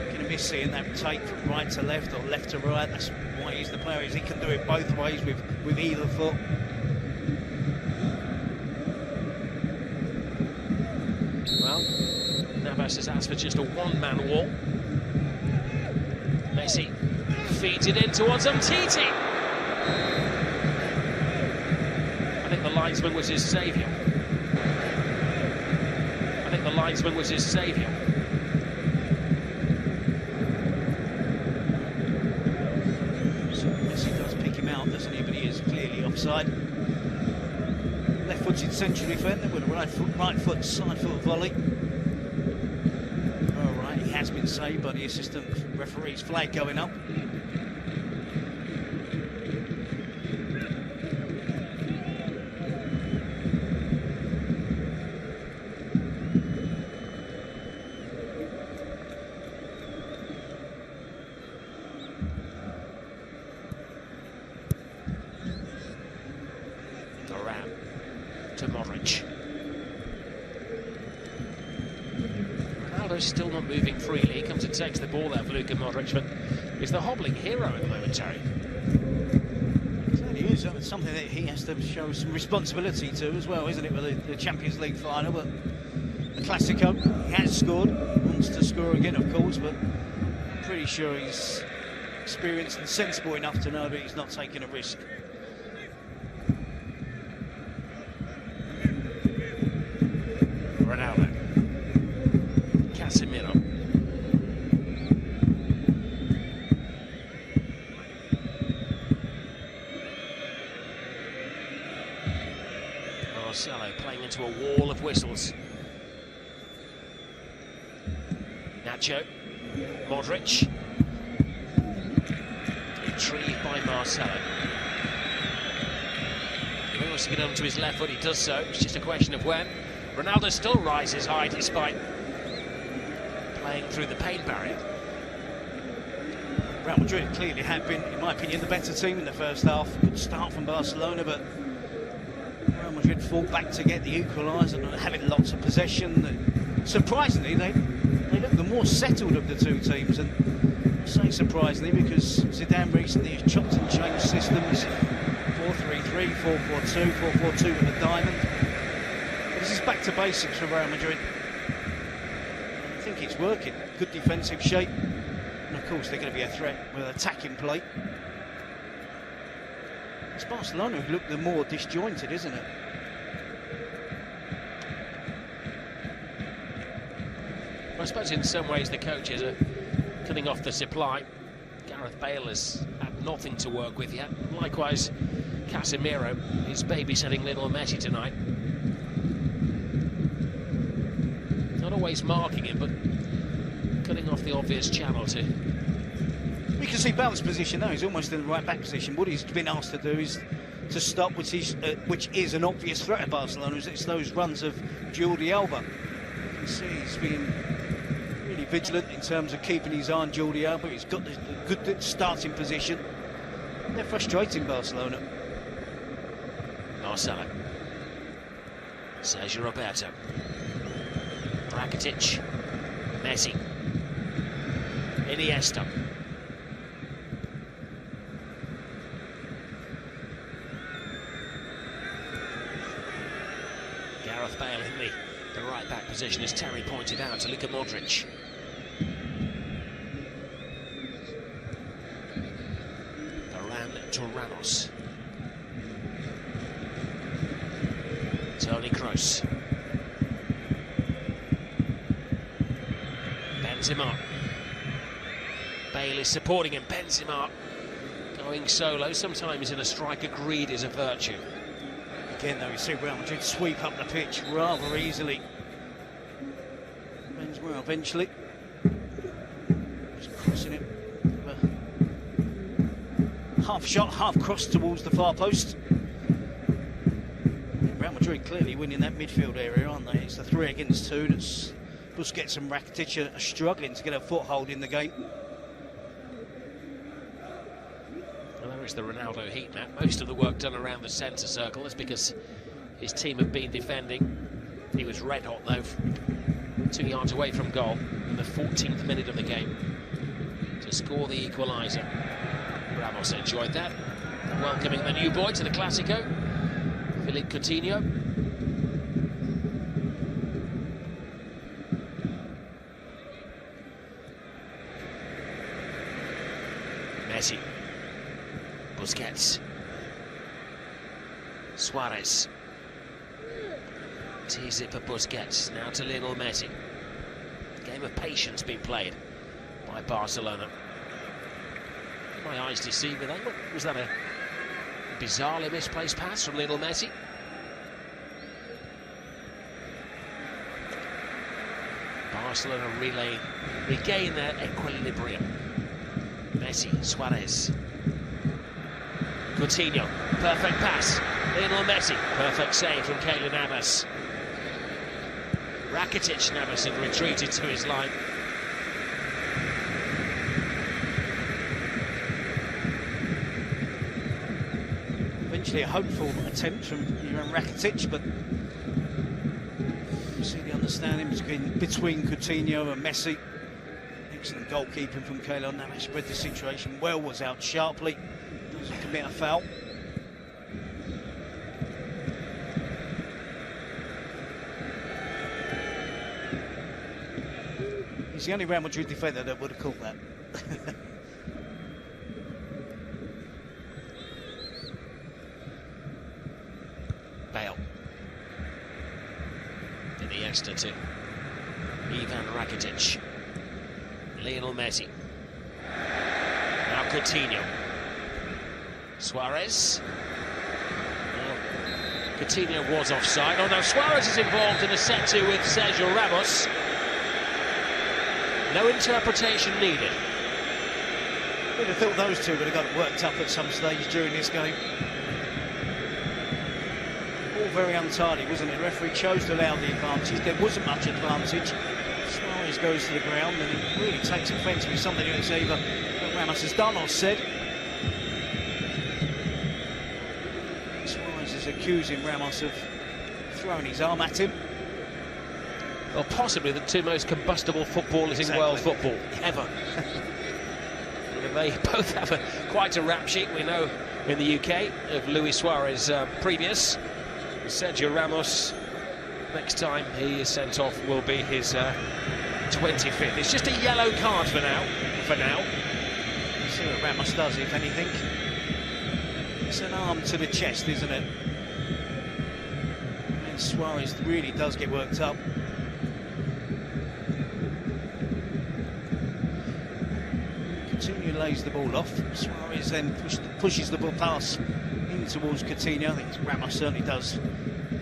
Going to miss seeing that take from right to left or left to right. That's why he's the player. He can do it both ways with either foot. Well, Navas has asked for just a one-man wall. Messi feeds it in towards Umtiti. I think the linesman was his saviour. So Messi does pick him out, doesn't he? But he is clearly offside. Left-footed central defender with a right foot, side foot volley. All right, he has been saved by the assistant referee's flag going up. To Modrić. Ronaldo's still not moving freely. He comes and takes the ball out for Luka Modrić, but he's the hobbling hero at the moment, Terry. It certainly is. It's something that he has to show some responsibility to as well, isn't it, with the Champions League final? But the Classico, he has scored. He wants to score again, of course, but I'm pretty sure he's experienced and sensible enough to know that he's not taking a risk. Ronaldo. Casemiro. Marcelo playing into a wall of whistles. Nacho. Modrić. Retrieved by Marcelo. He wants to get onto his left foot, he does so. It's just a question of when. Ronaldo still rises high despite playing through the pain barrier. Real Madrid clearly have been, in my opinion, the better team in the first half. Good start from Barcelona, but Real Madrid fought back to get the equaliser and having lots of possession. Surprisingly, they look the more settled of the two teams, and I say surprisingly because Zidane recently has chopped and changed systems. 4-3-3, 4-4-2, 4-4-2 with a diamond. This is back to basics for Real Madrid. I think it's working. Good defensive shape. And of course, they're going to be a threat with attacking play. It's Barcelona who look the more disjointed, isn't it? I suppose in some ways the coaches are cutting off the supply. Gareth Bale has had nothing to work with yet. Likewise, Casemiro is babysitting little Messi tonight. Not always marking him, but cutting off the obvious channel to... We can see Bale's position now. He's almost in the right back position. What he's been asked to do is to stop, which is an obvious threat at Barcelona. It's those runs of Jordi Alba. You can see he's been really vigilant in terms of keeping his eye on Jordi Alba. He's got the good starting position. They're frustrating Barcelona. Marcelo. Sergi Roberto. Rakitic. Messi. Iniesta. Gareth Bale in the right back position, as Terry pointed out, to Luka Modrić. Varane to Ramos. Toni Kroos. Benzema. Bale is supporting him. Benzema going solo. Sometimes in a striker, greed is a virtue. Again, though, you see Real Madrid sweep up the pitch rather easily. Benzema eventually just crossing it. Half shot, half cross towards the far post. Real Madrid clearly winning that midfield area, aren't they? It's the 3 against 2 that's Busquets and Rakitic are struggling to get a foothold in the game. Well, there is the Ronaldo heat map. Most of the work done around the centre circle. That's because his team have been defending. He was red hot though, 2 yards away from goal in the 14th minute of the game. to score the equaliser. Ramos enjoyed that, welcoming the new boy to the Clásico, Philippe Coutinho. Messi, Busquets, Suárez, tease it for Busquets, now to Lionel Messi. Game of patience being played by Barcelona. My eyes deceive me then. Was that a bizarrely misplaced pass from Lionel Messi? Barcelona regain their equilibrium. Messi, Suárez, Coutinho, perfect pass. Lionel Messi, perfect save from Keylor Navas. Rakitic, Navas had retreated to his line. Eventually a hopeful attempt from Rakitic, but you see the understanding between Coutinho and Messi. Excellent goalkeeping from Keylor Navas, read the situation well, was out sharply, doesn't commit a foul. He's the only Real Madrid defender that would have caught that. Bale. Iniesta to Ivan Rakitic. Lionel Messi. Now Coutinho. Suárez. Well, Coutinho was offside. Oh no, Suárez is involved in a set-to with Sergio Ramos. No interpretation needed. Would have thought those two would have got it worked up at some stage during this game. All very untidy, wasn't it? The referee chose to allow the advantage. There wasn't much advantage. Suárez goes to the ground and he really takes offence with something that either Ramos has done or said. Suárez is accusing Ramos of throwing his arm at him. Well, possibly the two most combustible footballers in world football ever. They both have quite a rap sheet. We know in the UK of Luis Suarez previous. Sergio Ramos, next time he is sent off, will be his 25th. It's just a yellow card for now. See what Ramos does, if anything. It's an arm to the chest, isn't it? And Suarez really does get worked up. Coutinho lays the ball off. Suarez then pushes the ball pass in towards Coutinho. I think Ramos certainly does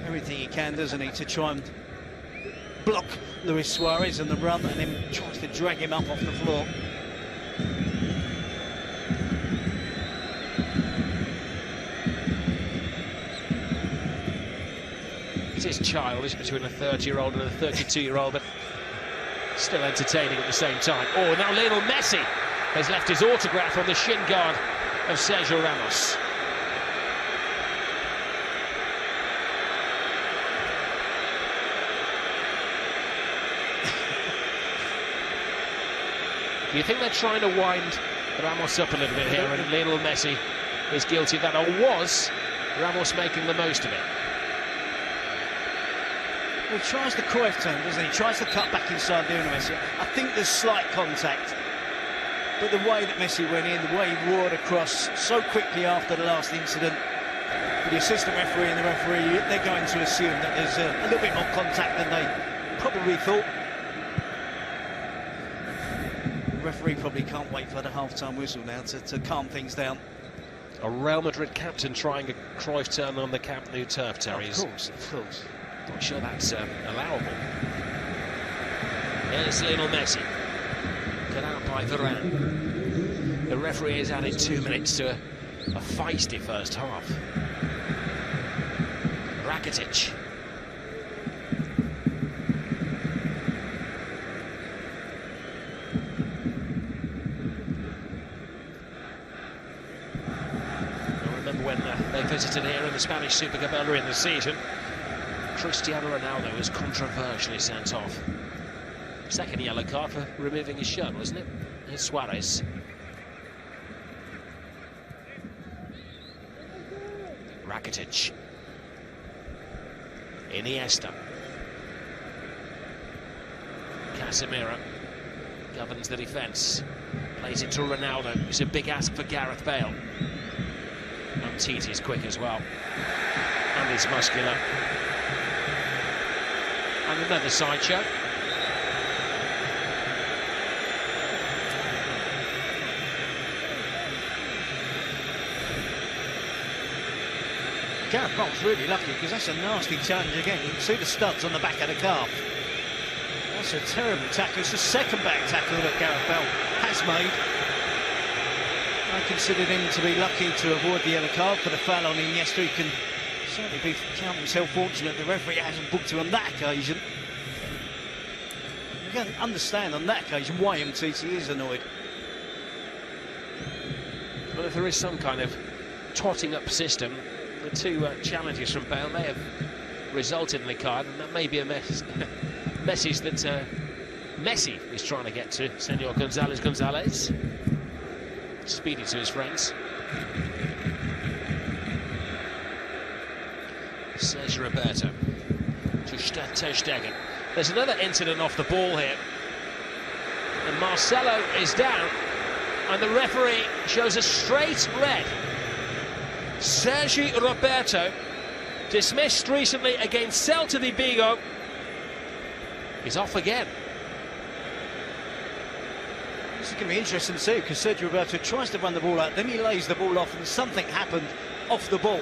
everything he can, doesn't he, to try and block Luis Suarez and the run, and then tries to drag him up off the floor. It is childish between a 30-year-old and a 32-year-old, but still entertaining at the same time. Oh, now Lionel Messi has left his autograph on the shin guard of Sergio Ramos. Do you think they're trying to wind Ramos up a little bit here, and Lionel Messi is guilty of that, or was Ramos making the most of it? Well, he tries the Cruyff turn, doesn't he? He tries to cut back inside Lionel Messi. I think there's slight contact. But the way that Messi went in, the way he roared across so quickly after the last incident, the assistant referee and the referee, they're going to assume that there's a little bit more contact than they probably thought. The referee probably can't wait for the half-time whistle now to calm things down. A Real Madrid captain trying a Cruyff turn on the Camp Nou turf, Terry. Of course. Not sure that's allowable. Here's Lionel Messi. Cut out by Varane. The referee has added 2 minutes to a feisty first half. Rakitic. I remember when they visited here in the Spanish Super Cup earlier in the season. Cristiano Ronaldo was controversially sent off. Second yellow card for removing his shirt, wasn't it? Here's Suárez. Rakitic. Iniesta. Casemiro governs the defence. Plays it to Ronaldo. It's a big ask for Gareth Bale. Umtiti's quick as well. And he's muscular. And another sideshow. Gareth Bale's really lucky because that's a nasty challenge again. You can see the studs on the back of the calf. That's a terrible tackle. It's the second back tackle that Gareth Bale has made. I considered him to be lucky to avoid the yellow card for the foul on Iniesta. He can certainly be count himself fortunate the referee hasn't booked him on that occasion. You can understand on that occasion why MTT is annoyed. Well, if there is some kind of totting up system, the two challenges from Bale may have resulted in the card, and that may be a message that Messi is trying to get to Senor Gonzalez. Speedy to his friends. Sergi Roberto to Ter Stegen. There's another incident off the ball here, and Marcelo is down, and the referee shows a straight red. Sergi Roberto, dismissed recently against Celta de Vigo, is off again. This is going to be interesting to see because Sergio Roberto tries to run the ball out, then he lays the ball off and something happened off the ball.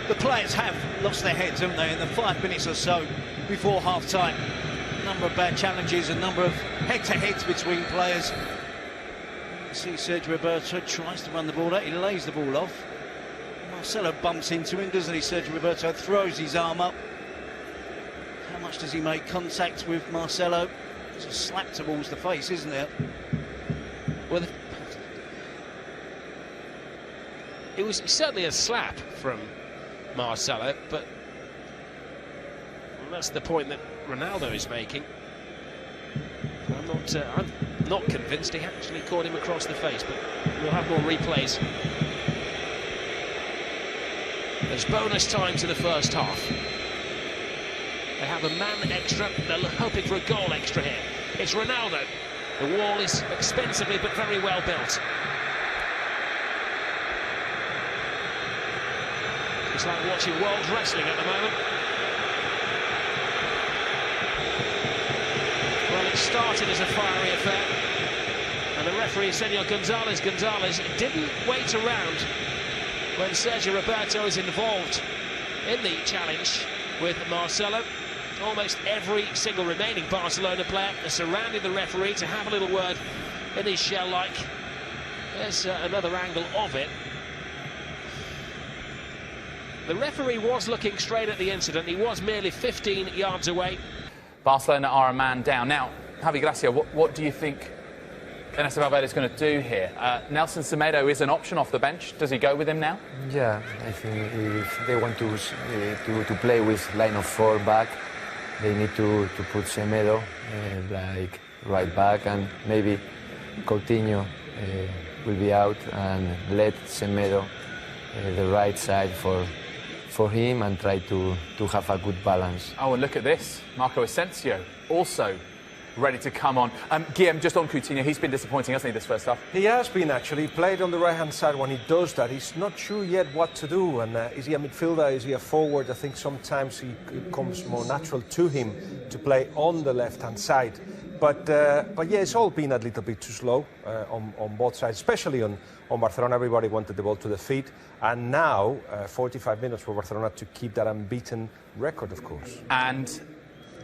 The players have lost their heads, haven't they, in the 5 minutes or so before half-time. A number of bad challenges, a number of head-to-heads between players. You see Sergio Roberto tries to run the ball out, he lays the ball off. Marcelo bumps into him, doesn't he? Sergio Roberto throws his arm up. How much does he make contact with Marcelo? It's a slap towards the face, isn't it? Well, it was certainly a slap from Marcelo, but that's the point that Ronaldo is making. I'm not convinced he actually caught him across the face, but we'll have more replays. There's bonus time to the first half. They have a man extra. They're hoping for a goal extra here. It's Ronaldo. The wall is expensively but very well built. It's like watching world wrestling at the moment. Well, it started as a fiery affair, and the referee, Senor Gonzalez didn't wait around when Sergio Roberto is involved in the challenge with Marcelo. Almost every single remaining Barcelona player is surrounding the referee to have a little word in his shell-like. There's another angle of it. The referee was looking straight at the incident. He was merely 15 yards away. Barcelona are a man down. Now, Javi Gracia, what do you think Ernesto Valverde is going to do here? Nélson Semedo is an option off the bench. Does he go with him now? Yeah, I think if they want to play with line of 4 back, they need to put Semedo like right back, and maybe Coutinho will be out and let Semedo the right side for him and try to have a good balance. Oh, and look at this. Marco Asensio also ready to come on. Guillem, just on Coutinho, he's been disappointing, hasn't he, this first half? He has been, actually. He played on the right-hand side. When he does that, he's not sure yet what to do. And is he a midfielder? Is he a forward? I think sometimes it comes more natural to him to play on the left-hand side. But yeah, it's all been a little bit too slow on both sides, especially on Barcelona. Everybody wanted the ball to the feet. And now, 45 minutes for Barcelona to keep that unbeaten record, of course. And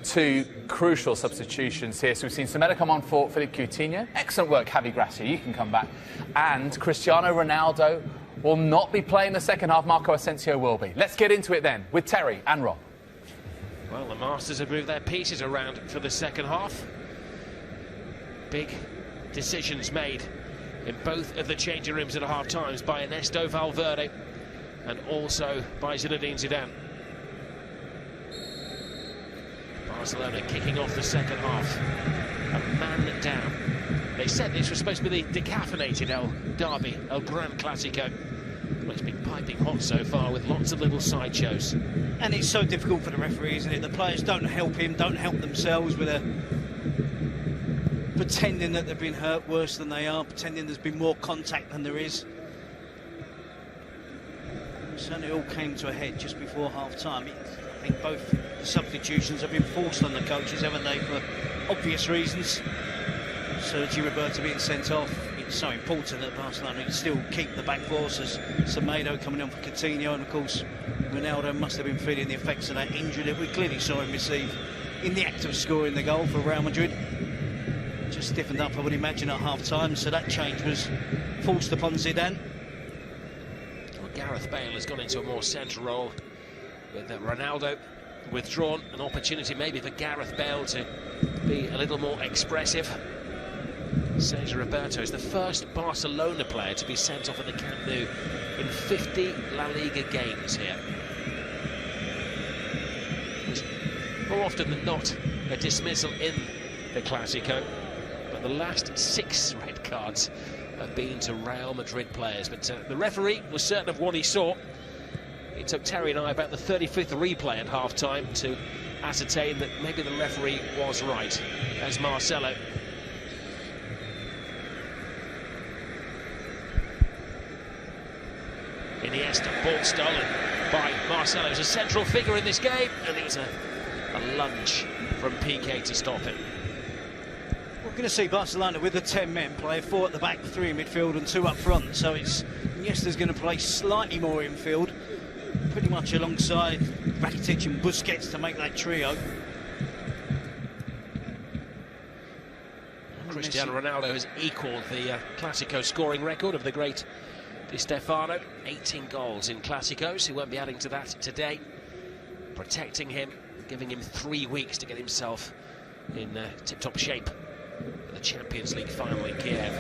two crucial substitutions here. So we've seen Semedo come on for Philippe Coutinho. Excellent work, Javi Gracia. You can come back. And Cristiano Ronaldo will not be playing the second half. Marco Asensio will be. Let's get into it then with Terry and Rob. Well, the Masters have moved their pieces around for the second half. Big decisions made in both of the changing rooms at half times by Ernesto Valverde and also by Zinedine Zidane. Barcelona kicking off the second half. A man down. They said this was supposed to be the decaffeinated El Derby, El Gran Clasico. Well, it's been piping hot so far with lots of little sideshows. And it's so difficult for the referee, isn't it? The players don't help him, don't help themselves with pretending that they've been hurt worse than they are, pretending there's been more contact than there is. Certainly all came to a head just before half-time. I think both the substitutions have been forced on the coaches, haven't they, for obvious reasons. Sergi Roberto being sent off. It's so important that Barcelona still keep the back four. Semedo coming on for Coutinho, and of course Ronaldo must have been feeling the effects of that injury that we clearly saw him receive in the act of scoring the goal for Real Madrid. Just stiffened up, I would imagine, at half-time, so that change was forced upon Zidane. Well, Gareth Bale has gone into a more central role with Ronaldo withdrawn. An opportunity maybe for Gareth Bale to be a little more expressive. Sergi Roberto is the first Barcelona player to be sent off at the Camp Nou in 50 La Liga games here. It's more often than not a dismissal in the Clasico, but the last 6 red cards have been to Real Madrid players. But the referee was certain of what he saw. It took Terry and I about the 35th replay at half-time to ascertain that maybe the referee was right. As Marcelo. Iniesta, ball stolen by Marcelo. He's a central figure in this game, and it was a lunge from Piqué to stop him. We're going to see Barcelona with the 10 men play 4 at the back, 3 in midfield and 2 up front. So it's Iniesta's going to play slightly more infield, pretty much alongside Rakitic and Busquets to make that trio. Cristiano Ronaldo has equalled the Clasico scoring record of the great Di Stefano. 18 goals in Clásicos. He won't be adding to that today. Protecting him, giving him 3 weeks to get himself in tip-top shape for the Champions League final in Kiev.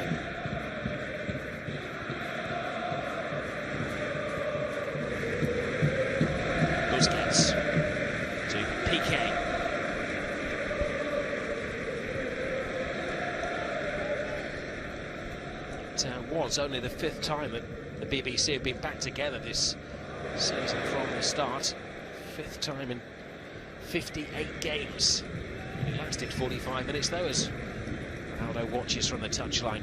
Busquets to Piqué. It was only the 5th time that the BBC have been back together this season from the start. 5th time in 58 games. It lasted 45 minutes though, as Ronaldo watches from the touchline.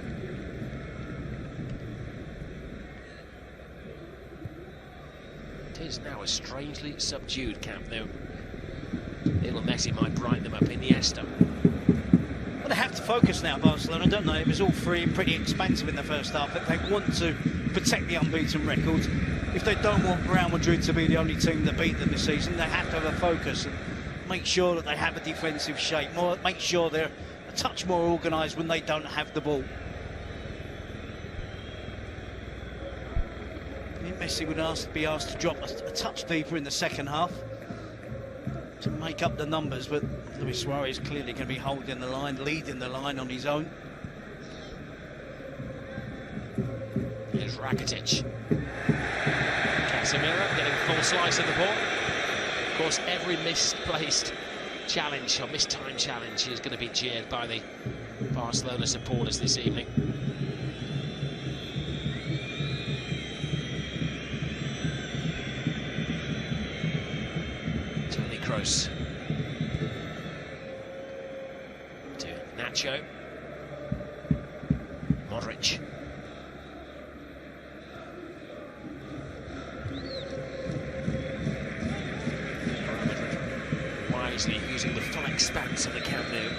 It is now a strangely subdued Camp Nou. Lionel Messi might brighten them up. Iniesta. Well, they have to focus now, Barcelona, don't they? It was all free and pretty expansive in the first half, but they want to protect the unbeaten record. If they don't want Real Madrid to be the only team that beat them this season, they have to have a focus and make sure that they have a defensive shape, make sure they're a touch more organised when they don't have the ball. I think Messi would be asked to drop a touch deeper in the second half to make up the numbers, but Luis Suarez clearly going to be holding the line, leading the line on his own. Here's Rakitic. Casemiro getting full slice of the ball. Of course, every misplaced challenge or mistimed challenge is going to be jeered by the Barcelona supporters this evening. Toni Kroos to Nacho. Modrić. Wisely using the full expanse of the Camp Nou.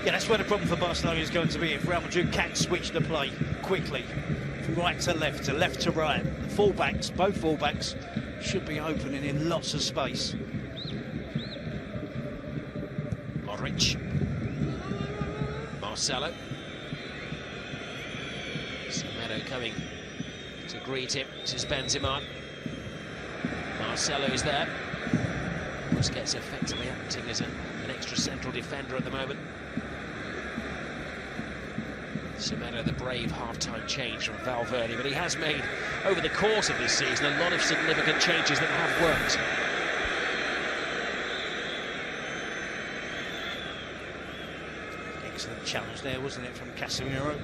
Yeah, that's where the problem for Barcelona is going to be. If Real Madrid can switch the play quickly from right to left to right, the fullbacks, both fullbacks, should be opening in lots of space. Modrić. Marcelo. Semedo coming to greet him. This is Benzema. Marcelo is there. Busquets effectively acting as an extra central defender at the moment. Semedo, the brave half-time change from Valverde, but he has made, over the course of this season, a lot of significant changes that have worked. Excellent challenge collapse there, wasn't it, from Casemiro?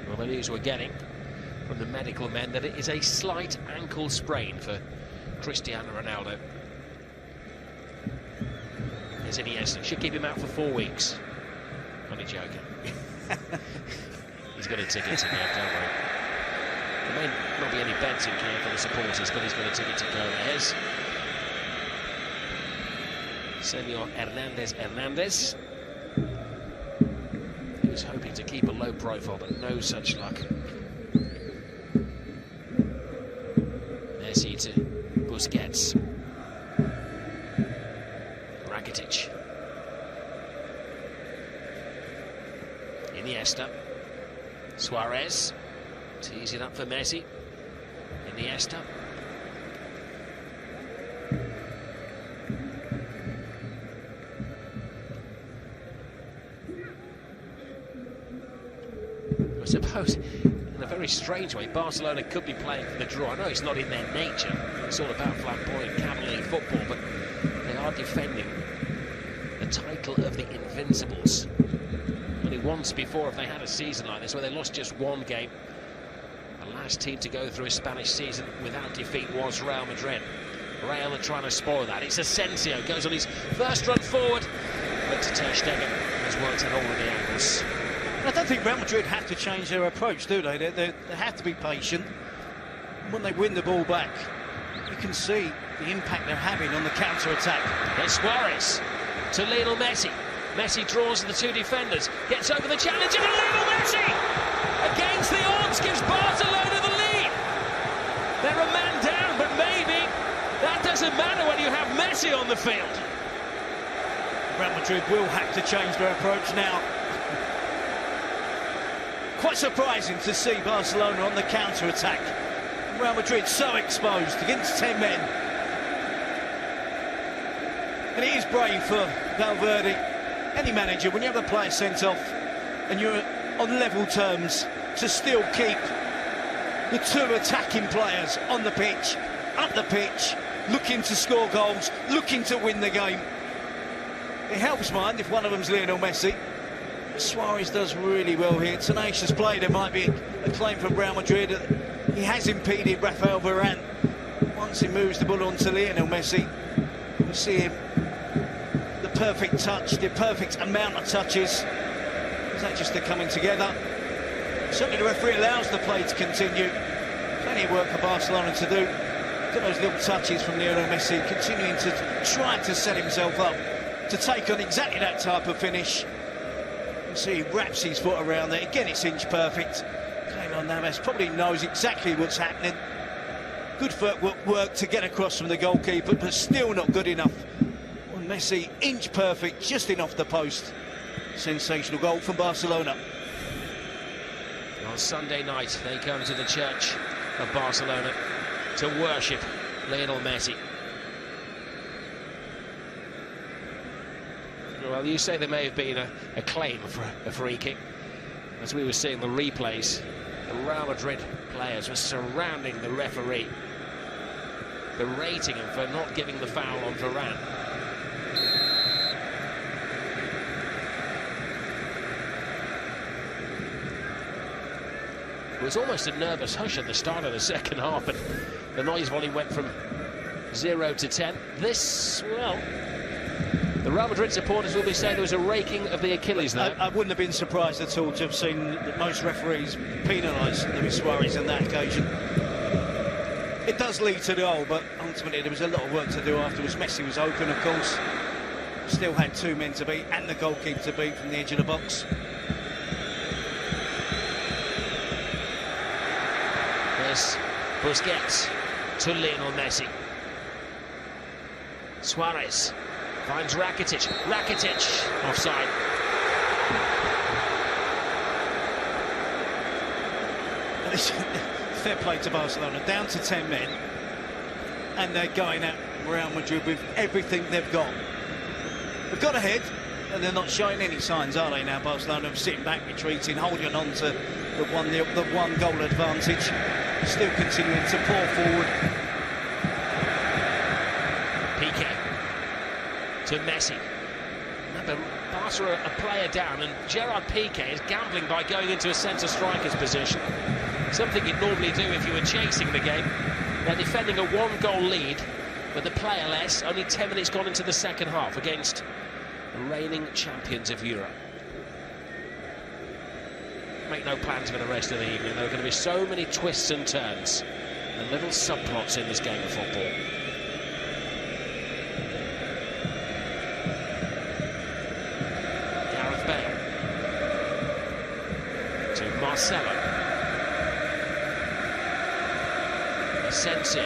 Well, the news we're getting from the medical men that it is a slight ankle sprain for Cristiano Ronaldo. There's Iniesta. Should keep him out for 4 weeks. Only joking. He's got a ticket to Kiev, don't worry. There may not be any beds in Kiev for the supporters, but he's got a ticket to go. There's Senor Hernández. He was hoping to keep a low profile, but no such luck. Messi to Busquets. Rakitic. Iniesta. Suarez. Tees it up for Messi. Iniesta. I suppose, in a very strange way, Barcelona could be playing for the draw. I know it's not in their nature. It's all about flamboyant, cavalier football, but they are defending the title of the Invincibles. Only once before have they had a season like this where they lost just one game. The last team to go through a Spanish season without defeat was Real Madrid. Real are trying to spoil that. It's Asensio, goes on his first run forward, but Ter Stegen has worked out all of the angles. I don't think Real Madrid have to change their approach, do they? They have to be patient. When they win the ball back, you can see the impact they're having on the counter-attack. There's Suarez to Lionel Messi. Messi draws the two defenders, gets over the challenge, and Lionel Messi, against the odds, gives Barcelona the lead. They're a man down, but maybe that doesn't matter when you have Messi on the field. Real Madrid will have to change their approach now. Quite surprising to see Barcelona on the counter-attack. Real Madrid so exposed against 10 men. And it is brave for Valverde, any manager, when you have a player sent off and you're on level terms, to still keep the two attacking players on the pitch, up the pitch, looking to score goals, looking to win the game. It helps, mind, if one of them's Lionel Messi. Suarez does really well here. Tenacious play. There might be a claim from Real Madrid. He has impeded Raphaël Varane. Once he moves the ball on to Lionel Messi, we see him, the perfect touch, the perfect amount of touches. Is that just the coming together? Certainly the referee allows the play to continue. Plenty of work for Barcelona to do. Look at those little touches from Lionel Messi, continuing to try to set himself up to take on exactly that type of finish. See, he wraps his foot around there. Again, it's inch perfect. Keylor Navas probably knows exactly what's happening. Good footwork to get across from the goalkeeper, but still not good enough. Well, Messi, inch perfect, just in off the post. Sensational goal from Barcelona. On Sunday night, they come to the church of Barcelona to worship Lionel Messi. Well, you say there may have been a claim for a free kick. As we were seeing the replays, the Real Madrid players were surrounding the referee, berating him for not giving the foul on Varane. It was almost a nervous hush at the start of the second half, but the noise volume went from 0 to 10. This, well, the Real Madrid supporters will be saying there was a raking of the Achilles there. I wouldn't have been surprised at all to have seen that most referees penalise Luis Suarez on that occasion. It does lead to the goal, but ultimately there was a lot of work to do afterwards. Messi was open, of course. Still had two men to beat and the goalkeeper to beat from the edge of the box. There's Busquets to Lionel Messi. Suarez finds Rakitic. Rakitic offside. Fair play to Barcelona, down to 10 men, and they're going at Real Madrid with everything they've got. They've got ahead, and they're not showing any signs, are they now, Barcelona, of sitting back, retreating, holding on to the one goal advantage, still continuing to pour forward. Piqué to Messi. Remember, Barca are a player down, and Gerard Piqué is gambling by going into a centre striker's position. Something you'd normally do if you were chasing the game. They're defending a 1-goal lead, but the player less. Only 10 minutes gone into the second half against the reigning champions of Europe. Make no plans for the rest of the evening. There are going to be so many twists and turns and little subplots in this game of football. Gareth Bale to Marcelo. Asensio.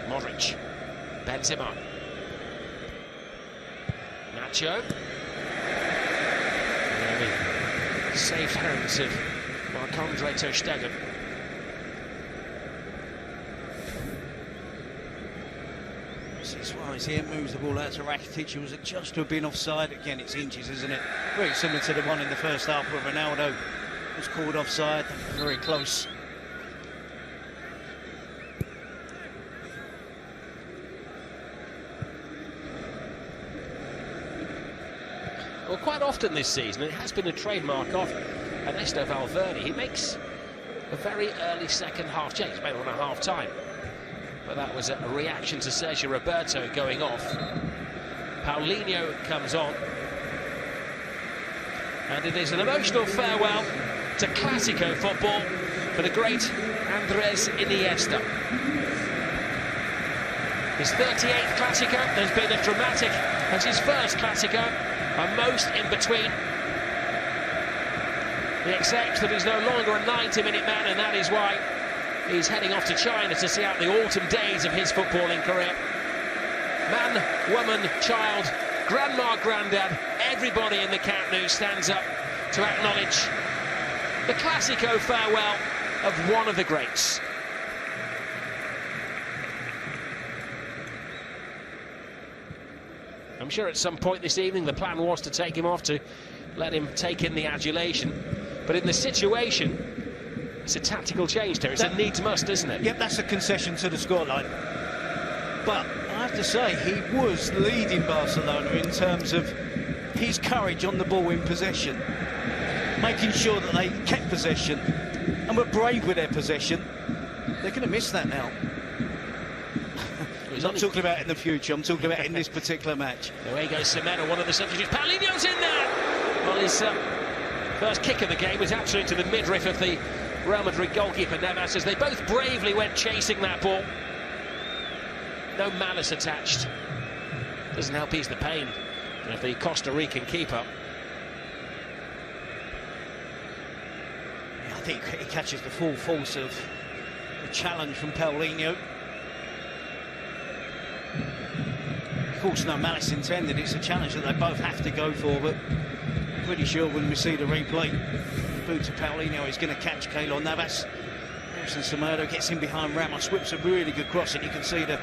Modrić. Benzema. Nacho. Safe hands of Marc-André ter Stegen. Suarez here moves the ball out to Rakitic, who was adjudged to have been offside. Again, it's inches, isn't it? Very similar to the one in the first half where Ronaldo was called offside. Very close. Well, quite often this season, it has been a trademark of Ernesto Valverde. He makes a very early second half change, made on a half time. But that was a reaction to Sergi Roberto going off. Paulinho comes on. And it is an emotional farewell to Clásico football for the great Andrés Iniesta. His 38th Clásico has been as dramatic as his first Clásico, and most in between. He accepts that he's no longer a 90-minute man, and that is why he's heading off to China to see out the autumn days of his footballing career. Man, woman, child, grandma, granddad, everybody in the Camp Nou stands up to acknowledge the Clásico farewell of one of the greats. I'm sure at some point this evening the plan was to take him off, to let him take in the adulation. But in the situation, it's a tactical change there. It's a needs-must, isn't it? Yep, that's a concession to the scoreline. But I have to say, he was leading Barcelona in terms of his courage on the ball in possession, making sure that they kept possession and were brave with their possession. They're going to miss that now. I'm not talking about in the future, I'm talking about in this particular match. Away goes Semedo, one of the substitutes. Paulinho's in there! Well, his first kick of the game was actually to the midriff of the Real Madrid goalkeeper Navas, as they both bravely went chasing that ball. No malice attached. Doesn't help ease the pain of the Costa Rican keeper. I think he catches the full force of the challenge from Paulinho. Of course, no malice intended. It's a challenge that they both have to go for, but I'm pretty sure when we see the replay, the boot to Paulinho is going to catch Keylor Navas. Nélson Semedo gets in behind Ramos, whips a really good cross, and you can see the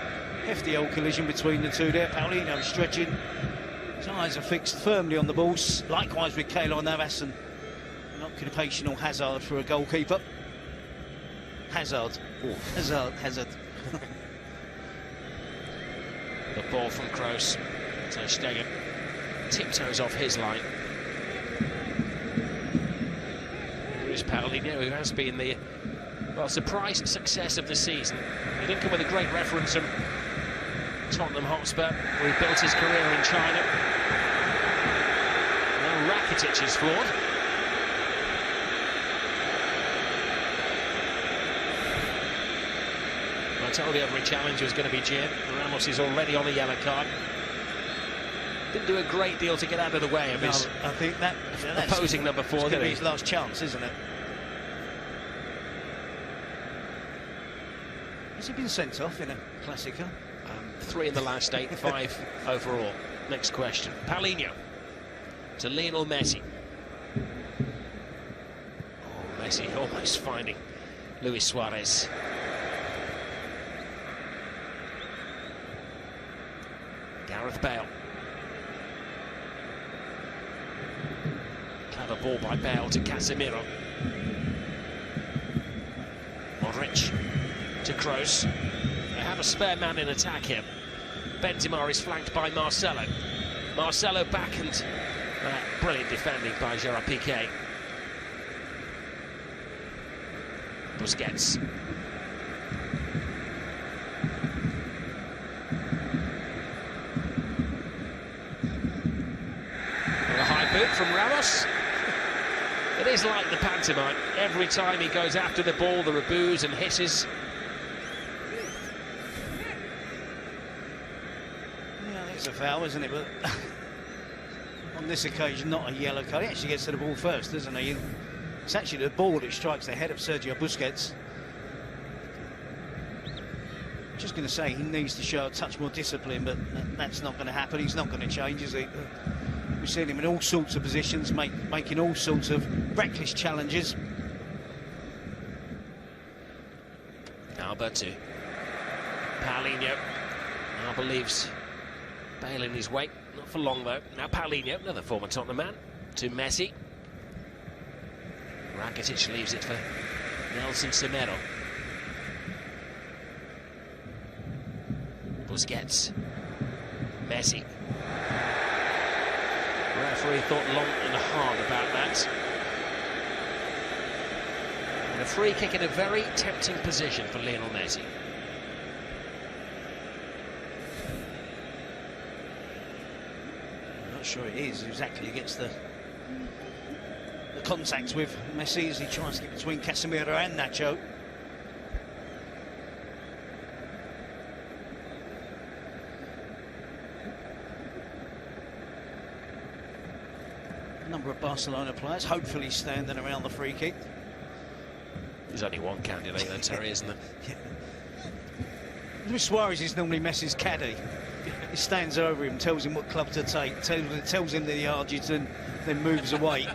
hefty old collision between the two there. Paulinho stretching, his eyes are fixed firmly on the balls. Likewise with Keylor Navas, and an occupational hazard for a goalkeeper. Hazard. Oh, hazard. The ball from Kroos. Ter Stegen tiptoes off his line. Here is Paulinho, who has been the, well, surprise success of the season. He didn't come with a great reference from Tottenham Hotspur, where he built his career in China. Now Rakitic is flawed. I told you every challenger was going to be jeered. Ramos is already on a yellow card. Didn't do a great deal to get out of the way of his I think that's opposing number 4. It's going to be his last chance, isn't it? Has he been sent off in a Clásico? 3 in the last 8, 5 overall. Next question. Paulinho to Lionel Messi. Oh, Messi almost finding Luis Suarez. Gareth Bale. Clever ball by Bale to Casemiro. to Kroos. They have a spare man in attack here. Benzema is flanked by Marcelo. Marcelo back, and brilliant defending by Gerard Piqué. Busquets. A high boot from Ramos. It is like the pantomime. Every time he goes after the ball, there are boos and hisses. Yeah, it's a foul, isn't it? But on this occasion, not a yellow card. He actually gets to the ball first, doesn't he? It's actually the ball that strikes the head of Sergio Busquets. Just going to say he needs to show a touch more discipline, but that's not going to happen. He's not going to change, is he? We've seen him in all sorts of positions, making all sorts of reckless challenges. Alba to Paulinho. Alba leaves Bale in his wake. Not for long, though. Now Paulinho, another former Tottenham man, to Messi. Rakitic leaves it for Nélson Semedo. Busquets. Messi. The referee thought long and hard about that. And a free kick in a very tempting position for Lionel Messi. I'm not sure it is exactly against the contact with Messi as he tries to get between Casemiro and Nacho. A number of Barcelona players hopefully standing around the free kick. There's only one candidate though, Terry, isn't there? Yeah. Luis Suarez is normally Messi's caddy. He stands over him, tells him what club to take, tells him that he argues and then moves away.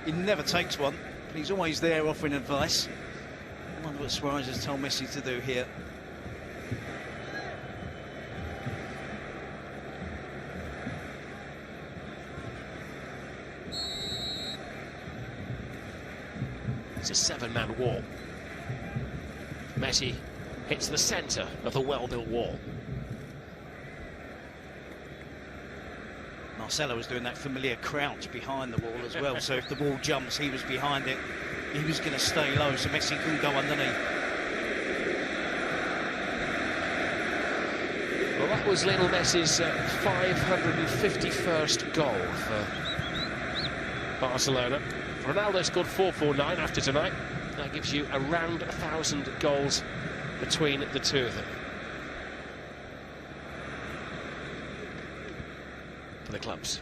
He never takes one, but he's always there offering advice. I wonder what Suarez has told Messi to do here. It's a seven-man wall. Messi hits the centre of the well-built wall. Marcelo was doing that familiar crouch behind the wall as well, so if the wall jumps, he was behind it. He was going to stay low, so Messi couldn't go underneath. Well, that was Lionel Messi's 551st goal for Barcelona. Ronaldo scored 449 after tonight. That gives you around 1,000 goals between the two of them. For the clubs.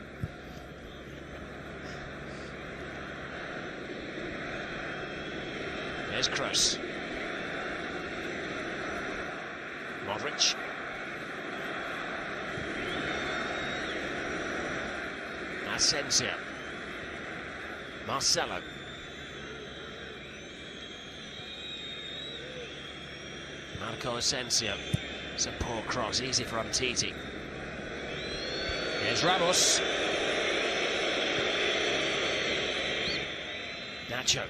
There's Kroos. Modrić. Asensio. Marcelo. Marco Asensio. It's a poor cross, easy for Umtiti. Here's Ramos. Nacho.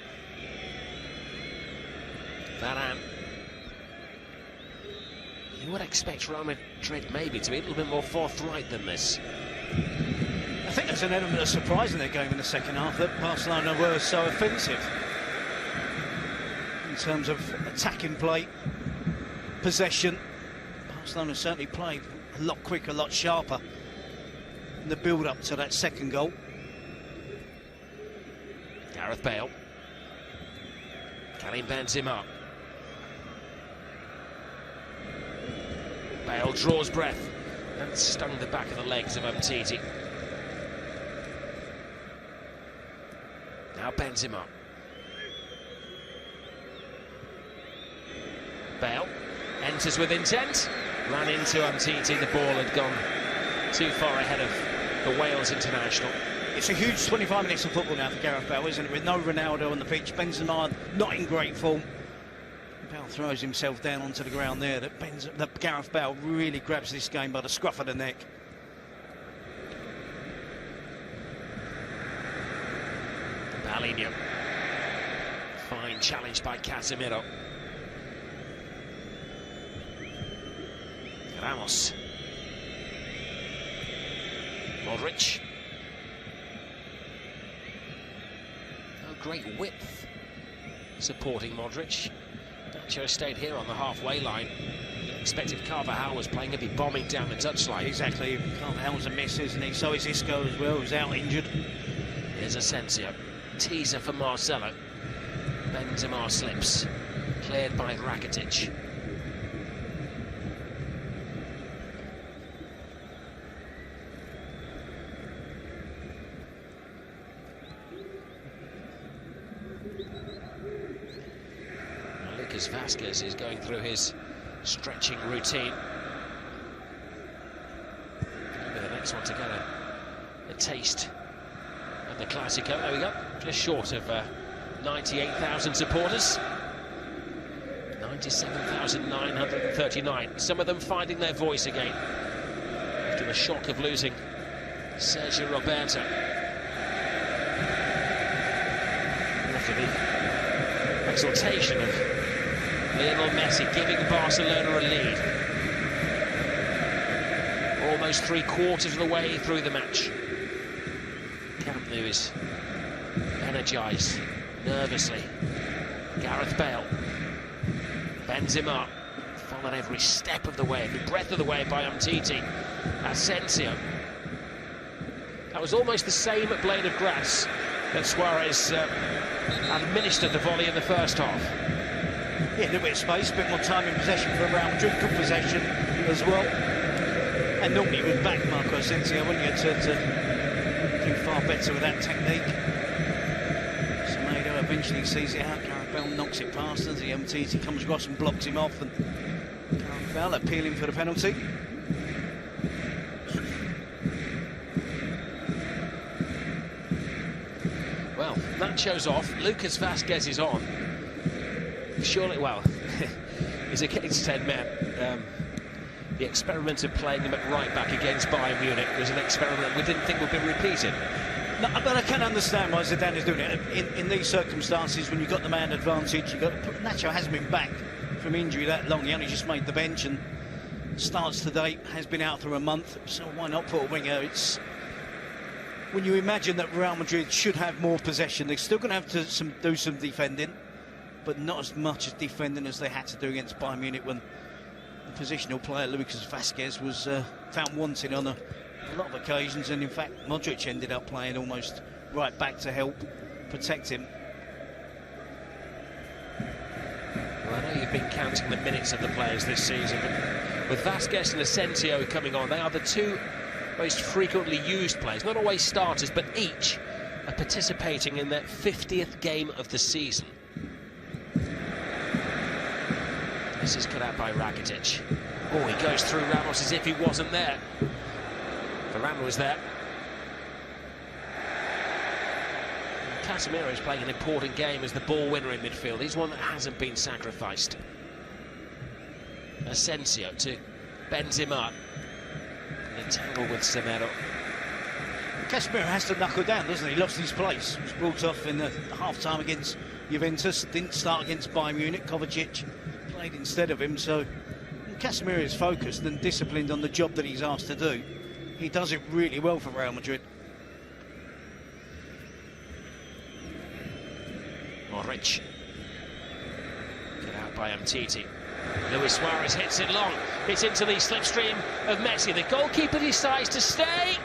Varane. You would expect Real Madrid maybe to be a little bit more forthright than this. I think there's an element of surprise in their game in the second half that Barcelona were so offensive in terms of attacking play, possession. Barcelona certainly played a lot quicker, a lot sharper in the build-up to that second goal. Gareth Bale. Karim Benzema. Bale draws breath and stung the back of the legs of Umtiti. Now Benzema. Bale enters with intent, ran into Umtiti. The ball had gone too far ahead of the Wales international. It's a huge 25 minutes of football now for Gareth Bale, isn't it? With no Ronaldo on the pitch, Benzema not in great form. Bale throws himself down onto the ground there. That Gareth Bale really grabs this game by the scruff of the neck. Paulinho. Fine challenged by Casemiro. Ramos. Modrić. No great width supporting Modrić. Nacho stayed here on the halfway line. Expected Carvajal was playing, he'd be bombing down the touchline. Exactly, Carvajal's a miss, isn't he? So is Isco as well, who's out injured. Here's Asensio. Teaser for Marcelo. Benzema slips. Cleared by Rakitic. Lucas Vázquez is going through his stretching routine. Maybe the next one to get a taste of the Clásico. There we go, just short of 98,000 supporters. 97,939. Some of them finding their voice again after the shock of losing Sergi Roberto. After the exaltation of Lionel Messi giving Barcelona a lead. Almost 3/4 of the way through the match. Camp Nou is energised, nervously. Gareth Bale. Benzema, followed every step of the way, every breath of the way by Umtiti. Asensio. That was almost the same blade of grass that Suarez administered the volley in the first half. Yeah, a little bit of space, a bit more time in possession for Real Madrid, good possession as well. And normally you would back Marco Asensio, wouldn't you, to do far better with that technique. Semedo eventually sees it out, Gareth Bale knocks it past as the Umtiti comes across and blocks him off, and Gareth Bale appealing for the penalty. Well, Nacho's off, Lucas Vázquez is on. Surely, well, he's against 10 men. The experiment of playing him at right back against Bayern Munich was an experiment we didn't think would be repeated. No, but I can understand why Zidane is doing it. In these circumstances, when you've got the man advantage, Nacho hasn't been back from injury that long. He only just made the bench and starts today, has been out for a month, so why not put a winger? It's when you imagine that Real Madrid should have more possession, they're still going to have to do some defending, but not as much as defending as they had to do against Bayern Munich when the positional player Lucas Vázquez was found wanting on a lot of occasions, and in fact Modrić ended up playing almost right back to help protect him. Well, I know you've been counting the minutes of the players this season, but with Vázquez and Asensio coming on, they are the two most frequently used players, not always starters, but each are participating in their 50th game of the season. This is cut out by Rakitic. Oh, he goes through Ramos as if he wasn't there. Varane was there. Casemiro is playing an important game as the ball winner in midfield. He's one that hasn't been sacrificed. Asensio to Benzema. And a tangle with Semedo. Casemiro has to knuckle down, doesn't he? He lost his place. He was brought off in the half-time against Juventus. Didn't start against Bayern Munich. Kovačić played instead of him, so Casemiro is focused and disciplined on the job that he's asked to do. He does it really well for Real Madrid. Modrić. Get out by Umtiti. Luis Suarez hits it long. It's into the slipstream of Messi. The goalkeeper decides to stay.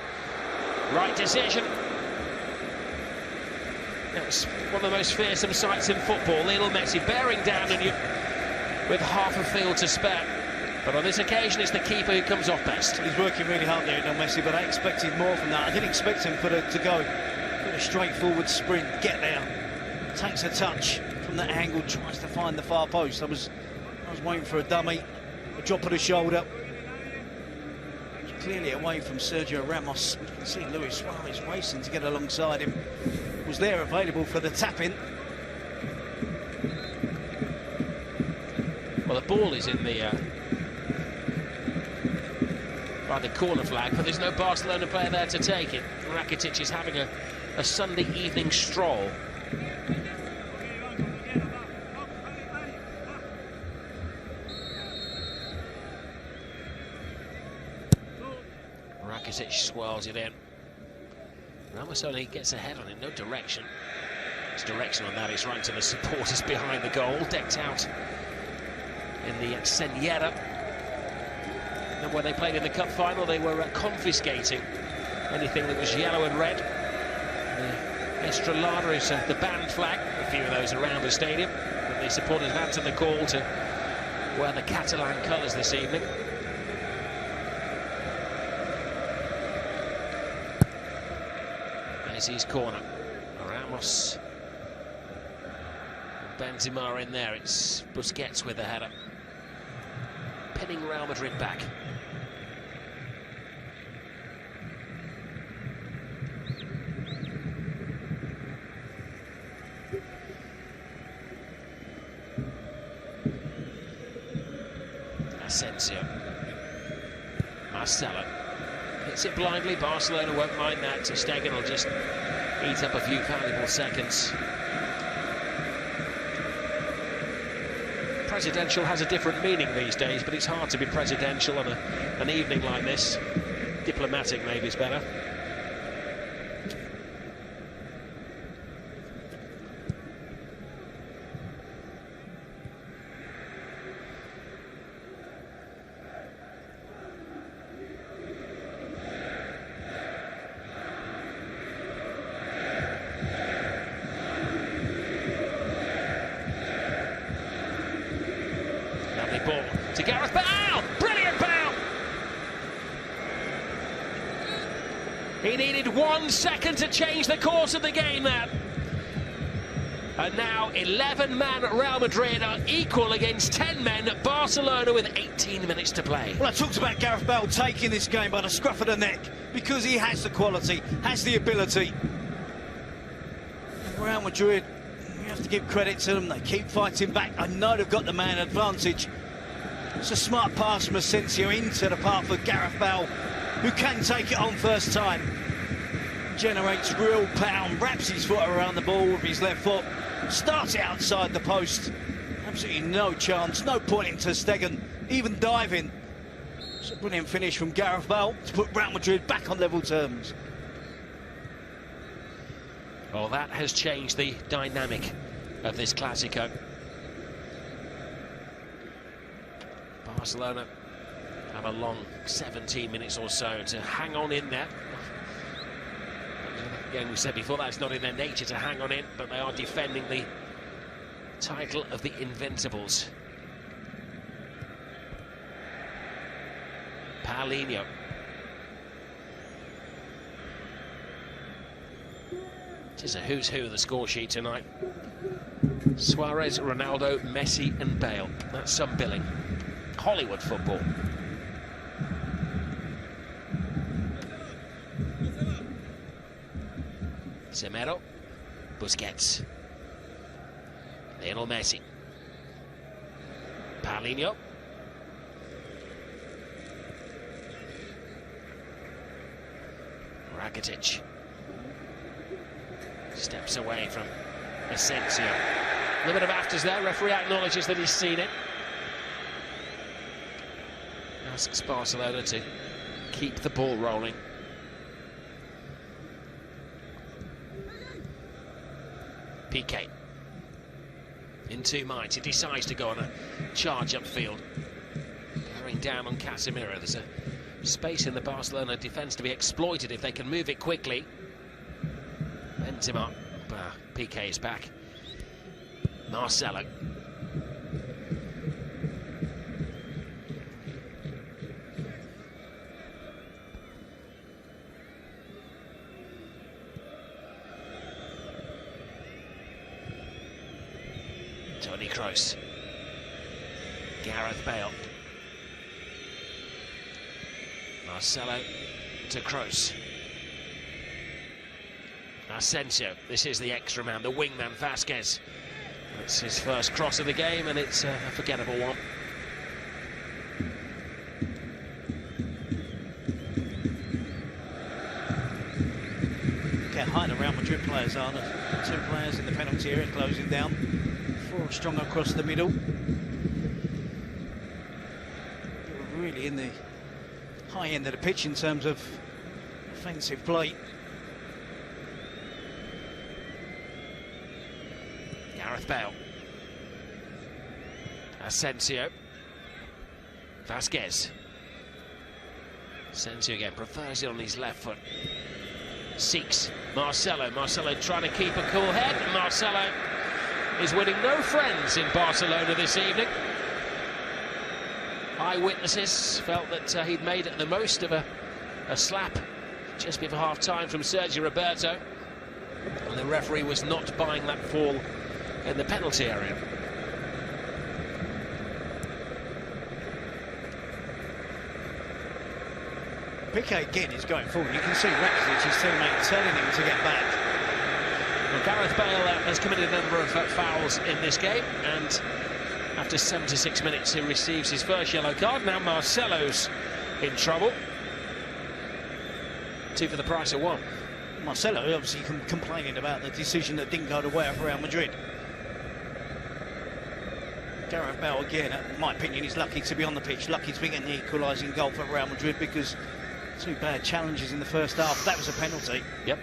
Right decision. It's one of the most fearsome sights in football. Lionel Messi bearing down on you with half a field to spare. But on this occasion, it's the keeper who comes off best. He's working really hard there, Lionel Messi, but I expected more from that. I didn't expect him to go for a straightforward sprint, get there, takes a touch from that angle, tries to find the far post. I was waiting for a dummy, a drop of the shoulder. Clearly away from Sergio Ramos. You can see Luis Suarez racing to get alongside him. Was there available for the tap-in. Well, the ball is in the by the corner flag, but there's no Barcelona player there to take it. Rakitic is having a Sunday evening stroll. Rakitic swirls it in. Ramos only gets ahead on it, no direction. His direction on that is right to the supporters behind the goal, decked out in the Senyera. And when they played in the cup final, they were confiscating anything that was yellow and red. The Estrelada is the band flag, a few of those around the stadium. But the supporters have answered the call to wear the Catalan colours this evening. Messi's corner. Ramos. Benzema in there. It's Busquets with the header. Pinning Real Madrid back. Asensio. Marcelo. Hits it blindly. Barcelona won't mind that. Ter Stegen will just eat up a few valuable seconds. Presidential has a different meaning these days, but it's hard to be presidential on an evening like this. Diplomatic maybe is better. Ball to Gareth Bale! Brilliant Bale! He needed 1 second to change the course of the game there. And now 11-man Real Madrid are equal against 10 men at Barcelona with 18 minutes to play. Well, I talked about Gareth Bale taking this game by the scruff of the neck because he has the quality, has the ability. And Real Madrid, you have to give credit to them. They keep fighting back. I know they've got the man advantage. It's a smart pass from Asensio into the path of Gareth Bale, who can take it on first time. Generates real power, wraps his foot around the ball with his left foot, starts it outside the post. Absolutely no chance, no point in Ter Stegen, even diving. It's a brilliant finish from Gareth Bale to put Real Madrid back on level terms. Well, that has changed the dynamic of this Clásico. Barcelona have a long 17 minutes or so to hang on in there. Again, we said before, that's not in their nature to hang on in, but they are defending the title of the Invincibles. Paulinho. It is a who's who of the score sheet tonight. Suarez, Ronaldo, Messi and Bale. That's some billing. Hollywood football. Semedo, Busquets, Lionel Messi, Paulinho, Rakitic, steps away from Asensio. A little bit of afters there, referee acknowledges that he's seen it. Asks Barcelona to keep the ball rolling. Piqué in 2 minds. He decides to go on a charge upfield, bearing down on Casemiro. There's a space in the Barcelona defence to be exploited if they can move it quickly. Benzema, Piqué is back. Marcelo. Toni Kroos. Gareth Bale. Marcelo to Kroos. Asensio. This is the extra man, the wingman Vasquez. It's his first cross of the game, and it's a forgettable one. How high the Real Madrid players are. The 2 players in the penalty area closing down. 4 strong across the middle. We're really in the high end of the pitch in terms of defensive play. Gareth Bale. Asensio. Vasquez. Asensio again prefers it on his left foot. Seeks Marcelo. Marcelo trying to keep a cool head. And Marcelo is winning no friends in Barcelona this evening. Eyewitnesses felt that he'd made the most of a slap just before half-time from Sergi Roberto. And the referee was not buying that fall in the penalty area. Piqué again is going forward. You can see Rapkic, his teammate, telling him to get back. Well, Gareth Bale has committed a number of fouls in this game, and after 76 minutes he receives his first yellow card. Now Marcelo's in trouble. 2 for the price of 1. Marcelo obviously complaining about the decision that didn't go the way of Real Madrid. Gareth Bale again, in my opinion, is lucky to be on the pitch, lucky to be getting the equalising goal for Real Madrid, because 2 bad challenges in the first half. That was a penalty. Yep.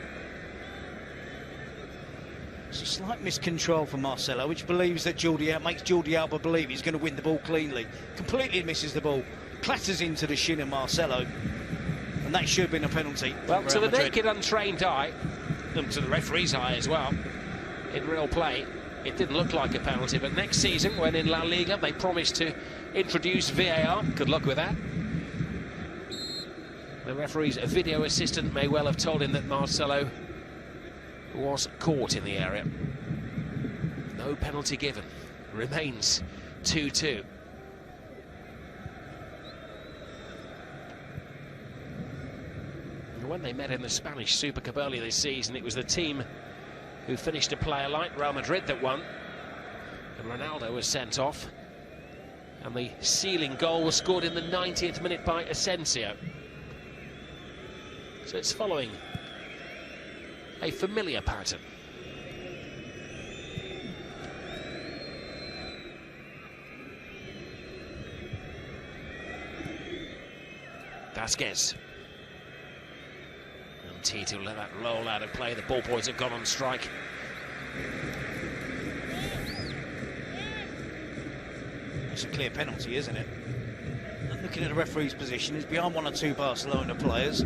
It's a slight miscontrol for Marcelo, which believes that makes Jordi Alba believe he's going to win the ball cleanly. Completely misses the ball, clatters into the shin of Marcelo, and that should have been a penalty. Well, to the naked, untrained eye, and to the referee's eye as well, in real play, it didn't look like a penalty. But next season, when in La Liga, they promised to introduce VAR. Good luck with that. The referee's video assistant may well have told him that Marcelo was caught in the area. No penalty given. Remains 2-2. When they met in the Spanish Super Cup earlier this season, it was the team who finished a player like Real Madrid that won. And Ronaldo was sent off. And the sealing goal was scored in the 90th minute by Asensio. So it's following a familiar pattern. Vasquez. And Tito let that roll out of play. The ball boys have gone on strike. It's a clear penalty, isn't it? And looking at the referee's position, he's behind 1 or 2 Barcelona players.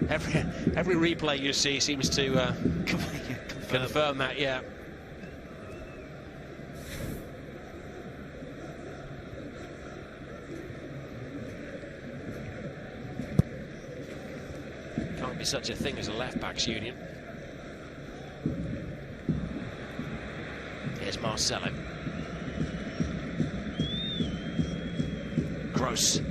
Every replay you see seems to confirm that, yeah. Can't be such a thing as a left-backs union. Here's Marcelo. Kroos.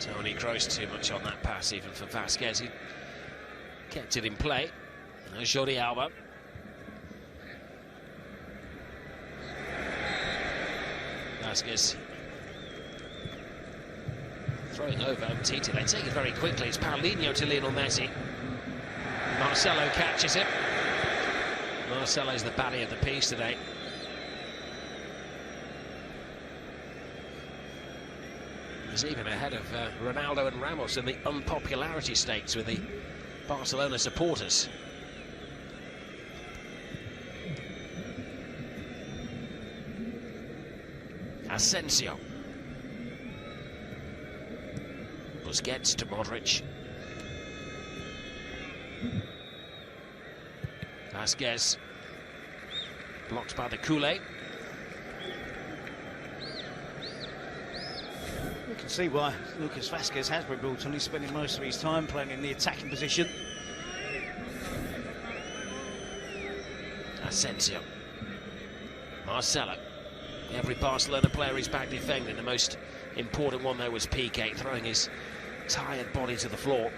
Toni Kroos too much on that pass, even for Vasquez. He kept it in play. There's Jordi Alba. Vasquez throwing over Titi. They take it very quickly. It's Paulinho to Lionel Messi. Marcelo catches it. Marcelo's the baddie of the piece today. He's even ahead of Ronaldo and Ramos in the unpopularity stakes with the Barcelona supporters. Asensio. Busquets to Modrić. Vasquez. Blocked by the Kool-Aid. You can see why Lucas Vasquez has been brought on. He's spending most of his time playing in the attacking position. Asensio. Marcelo. Every Barcelona player is back defending. The most important one, though, was Piqué, throwing his tired body to the floor.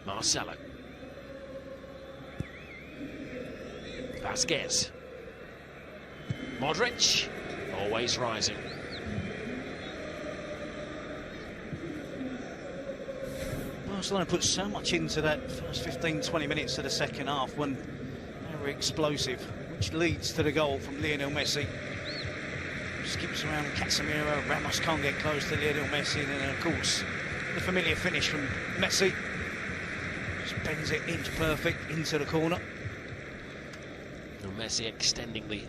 Marcelo. Busquets. Modrić, always rising. Barcelona put so much into that first 15-20 minutes of the second half when they were explosive, which leads to the goal from Lionel Messi. Skips around Casemiro, Ramos can't get close to Lionel Messi, and then of course the familiar finish from Messi. Just bends it inch perfect into the corner. And Messi extending the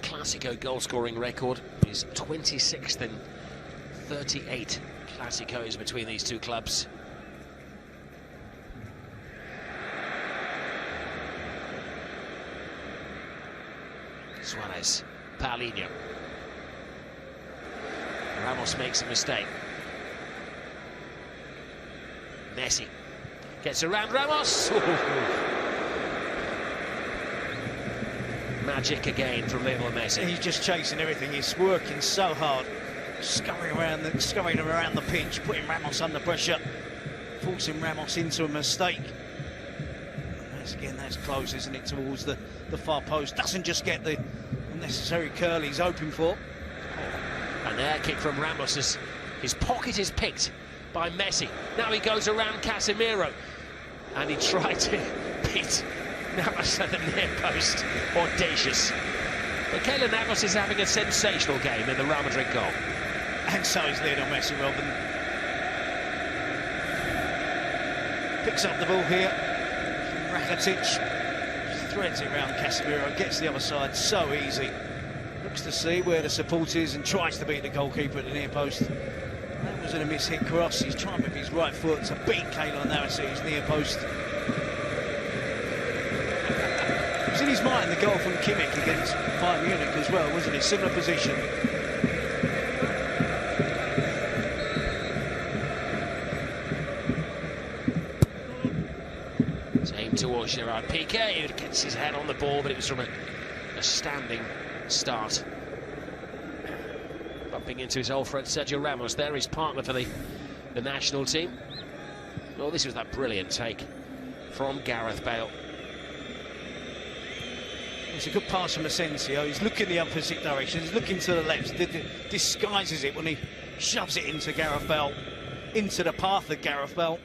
Clasico goal-scoring record. He's 26th in 38 Clásicos between these two clubs. Suárez, Paulinho. Ramos makes a mistake. Messi gets around Ramos. Magic again from Lionel Messi. He's just chasing everything. He's working so hard, scurrying around the pitch, putting Ramos under pressure, forcing Ramos into a mistake. And that's close, isn't it, towards the far post. Doesn't just get the necessary curl he's hoping for. An air kick from Ramos as his pocket is picked by Messi. Now he goes around Casemiro, and he tried to beat Navas at the near post. Audacious. But Keylor Navas is having a sensational game in the Real Madrid goal. And so is Lionel Messi, Robin. Picks up the ball here. Rakitic threads it around Casemiro, gets the other side so easy. Looks to see where the support is and tries to beat the goalkeeper at the near post. That wasn't a mis-hit cross. He's trying with his right foot to beat Keylor Navas at his near post. It was in his mind, the goal from Kimmich against Bayern Munich as well, wasn't it? Similar position. Aimed towards Gerard Piqué, who gets his head on the ball, but it was from a standing start. Bumping into his old friend Sergio Ramos there, his partner for the national team. Oh, this was that brilliant take from Gareth Bale. It's a good pass from Asensio. He's looking the opposite direction. He's looking to the left. Disguises it when he shoves it into Gareth Bale, into the path of Gareth Bale.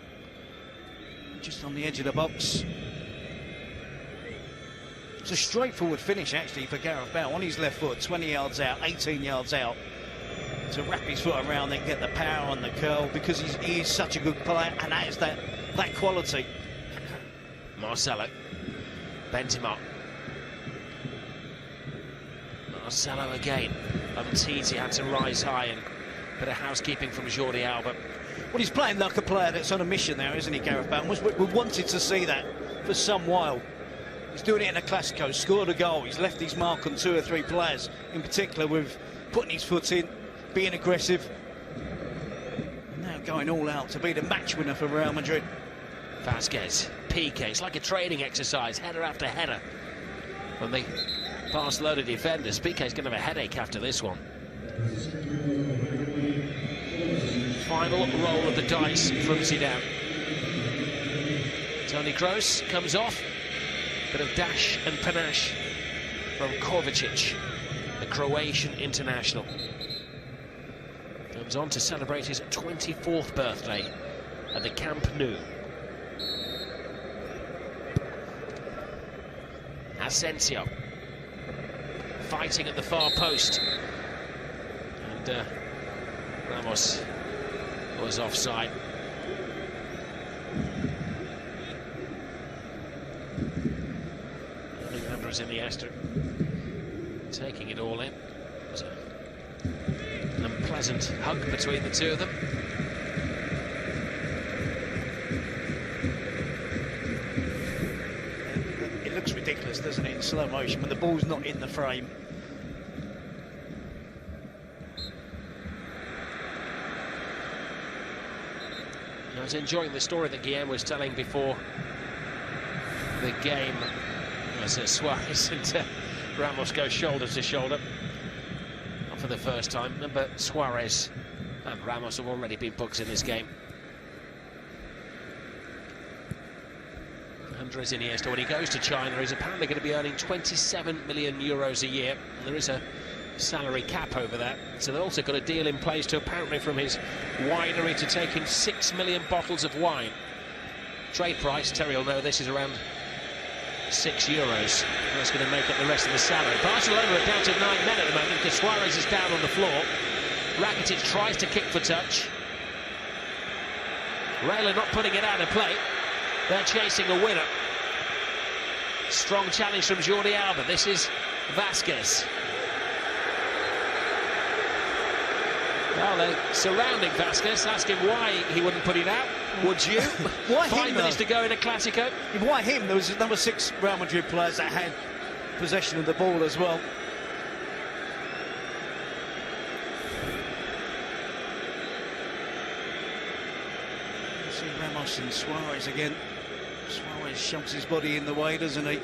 Just on the edge of the box. It's a straightforward finish, actually, for Gareth Bale. On his left foot, 20 yards out, 18 yards out. To wrap his foot around and get the power on the curl, because he is such a good player, and that is that quality. Marcelo. Benzema. Marcelo again. Umtiti had to rise high, and a bit of housekeeping from Jordi Alba. Well, he's playing like a player that's on a mission there, isn't he, Gareth Bale? We wanted to see that for some while. He's doing it in a Clasico, scored a goal. He's left his mark on 2 or 3 players, in particular with putting his foot in, being aggressive. And now going all out to be the match winner for Real Madrid. Busquets, Piqué, it's like a training exercise, header after header. From the Barcelona defenders, Piqué's going to have a headache after this one. Final roll of the dice from Zidane. Toni Kroos comes off. Bit of dash and panache from Kovačić, the Croatian international. Comes on to celebrate his 24th birthday at the Camp Nou. Asensio fighting at the far post. And Ramos was offside. Andrés Iniesta taking it all in. It was an unpleasant hug between the two of them. It looks ridiculous, doesn't it, in slow motion when the ball's not in the frame. I was enjoying the story that Guillaume was telling before the game as Suárez and Ramos go shoulder to shoulder. Not for the first time, but Suárez and Ramos have already been booked in this game. And Andrés Iniesta, when he goes to China, he's apparently going to be earning 27 million euros a year. And there is a salary cap over that, so they've also got a deal in place to apparently from his winery to take in 6 million bottles of wine. Trade price, Terry will know this, is around €6. That's going to make up the rest of the salary. Barcelona are down to 9 men at the moment because Suarez is down on the floor. Rakitic tries to kick for touch. Real not putting it out of play. They're chasing a winner. Strong challenge from Jordi Alba. This is Vasquez. Well, they're surrounding Vasquez, asking why he wouldn't put it out. Would you? Why 5 him, minutes to go in a Clásico. Why him? There was number 6 Real Madrid players that had possession of the ball as well. See Ramos and Suarez again. Suarez shoves his body in the way, doesn't he?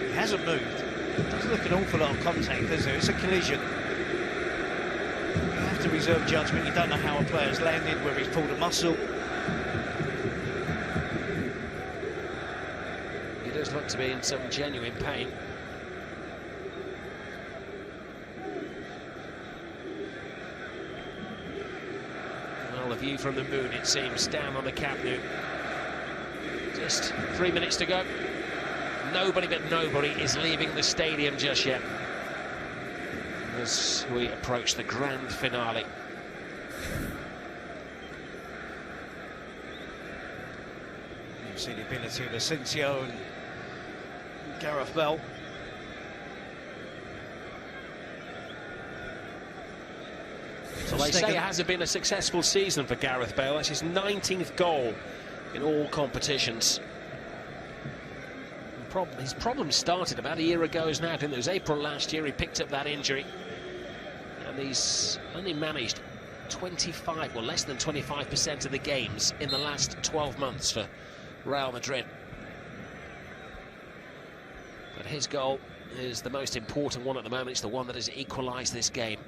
He hasn't moved. It doesn't look an awful lot of contact, does there? It's a collision. You have to reserve judgment. You don't know how a player's landed, whether he's pulled a muscle. He does look to be in some genuine pain. Well, the view from the moon, it seems, down on the Camp Nou. Just 3 minutes to go. Nobody but nobody is leaving the stadium just yet as we approach the grand finale. You see the ability of Asensio and Gareth Bale. So they say it hasn't been a successful season for Gareth Bale. That's his 19th goal in all competitions. His problem started about a year ago now. I think it was April last year he picked up that injury. And he's only managed 25, well, less than 25% of the games in the last 12 months for Real Madrid. But his goal is the most important one at the moment. It's the one that has equalised this game.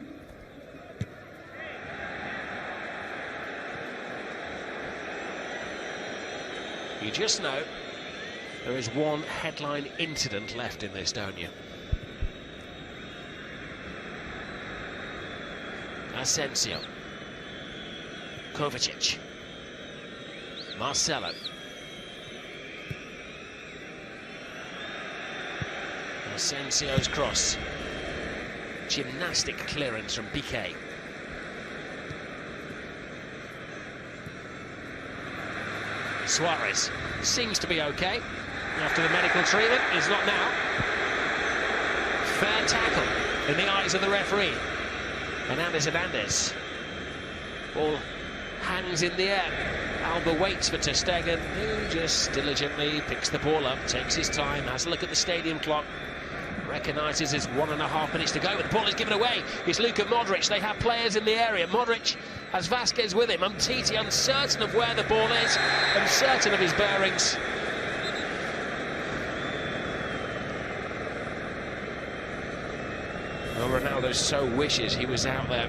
You just know there is one headline incident left in this, don't you? Asensio, Kovačić, Marcelo, Asensio's cross, gymnastic clearance from Piqué. Suarez seems to be okay after the medical treatment. He's not now. Fair tackle in the eyes of the referee. Hernández. Ball hangs in the air. Alba waits for ter Stegen, who just diligently picks the ball up, takes his time, has a look at the stadium clock, recognises there's 1.5 minutes to go, but the ball is given away. It's Luka Modrić. They have players in the area. Modrić has Vasquez with him. Umtiti uncertain of where the ball is, uncertain of his bearings. Well, Ronaldo so wishes he was out there.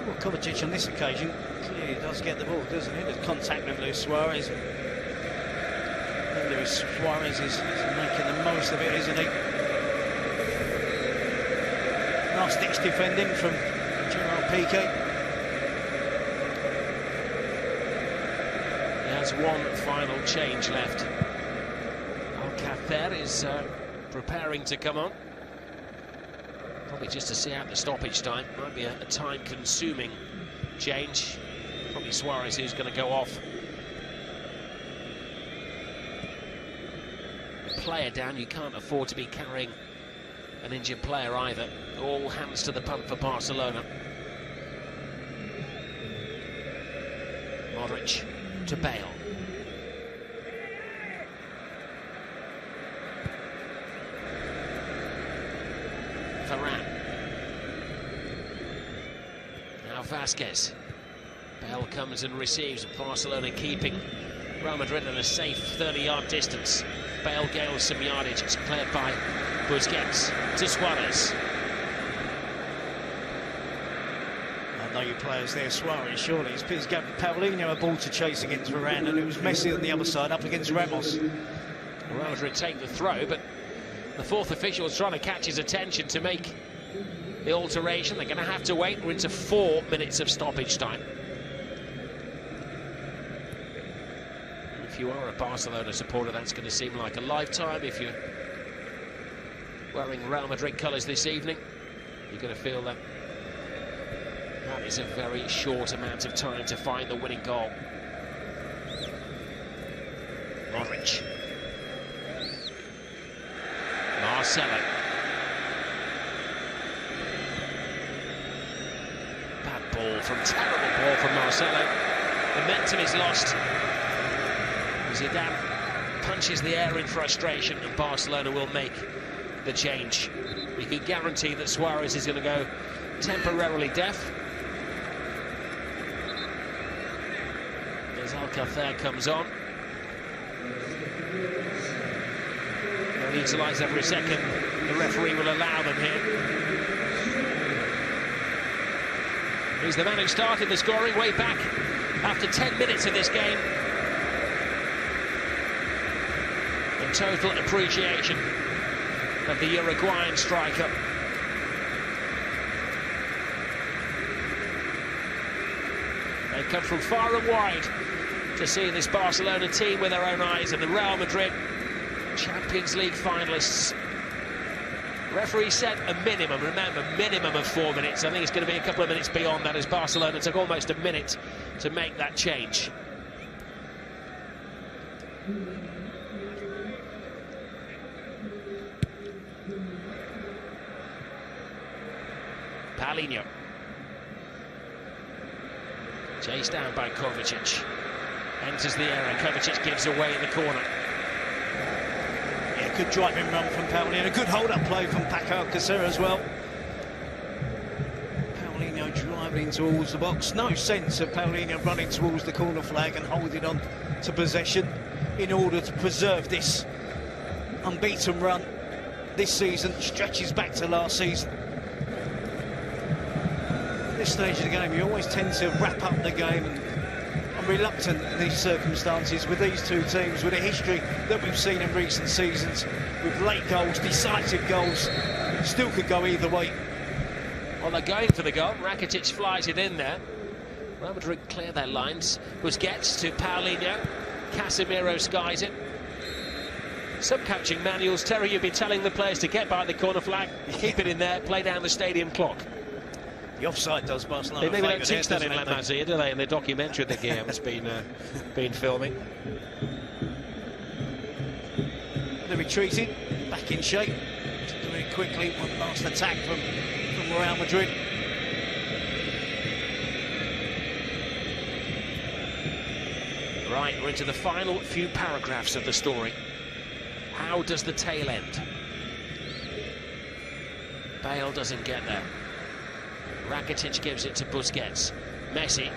Well, Kovačić on this occasion clearly does get the ball, doesn't he? There's contact with Luis Suarez. And Luis Suarez is making the most of it, isn't he? Last-ditch defending from Gerard Piqué. He has one final change left. Alcácer is preparing to come on. Probably just to see out the stoppage time. Might be a time-consuming change. Probably Suarez who's going to go off. Player down, you can't afford to be carrying an injured player either. All hands to the pump for Barcelona. Modrić to Bale. Varane. Now Vasquez. Bale comes and receives. Barcelona keeping Real Madrid at a safe 30-yard distance. Bale gains some yardage. It's cleared by Busquets to Suarez. know your players there. Suarez, surely. He's gave Paulinho a ball to chase against Varane, and it was Messi on the other side up against Ramos. Real Madrid take the throw, but the fourth official is trying to catch his attention to make the alteration. They're going to have to wait. We're into 4 minutes of stoppage time. If you are a Barcelona supporter, that's going to seem like a lifetime. If you're wearing Real Madrid colours this evening, you're going to feel that that is a very short amount of time to find the winning goal. Modrić. Marcelo. Bad ball terrible ball from Marcelo. Momentum is lost. Zidane punches the air in frustration, and Barcelona will make the change. We can guarantee that Suarez is going to go temporarily deaf. As Alcácer comes on. They'll utilise every second the referee will allow them here. He's the man who started the scoring way back after 10 minutes of this game. In total appreciation of the Uruguayan striker. They come from far and wide to see this Barcelona team with their own eyes, and the Real Madrid Champions League finalists. Referee said a minimum, remember, minimum of 4 minutes. I think it's going to be a couple of minutes beyond that, as Barcelona took almost a minute to make that change. Paulinho. Chased down by Kovačić. Enters the area. Kovačić gives away in the corner. Yeah, good driving run from Paulinho. A good hold-up play from Paco Alcácer as well. Paulinho driving towards the box. No sense of Paulinho running towards the corner flag and holding on to possession in order to preserve this unbeaten run this season. Stretches back to last season. At this stage of the game, you always tend to wrap up the game, and I'm reluctant in these circumstances with these two teams, with a history that we've seen in recent seasons, with late goals, decisive goals, still could go either way. Well, they're going for the goal. Rakitic flies it in there. Real Madrid clear their lines. Busquets to Paulinho. Casemiro skies it. Some coaching manuals, Terry, you've been telling the players to get by the corner flag, keep it in there, play down the stadium clock. The offside does Barcelona. They maybe don't teach that in La Masia, do they? In the documentary the game has been filming. They're retreating, back in shape. Very quickly, one last attack from Real Madrid. Right, we're into the final few paragraphs of the story. How does the tail end? Bale doesn't get there. Rakitic gives it to Busquets. Messi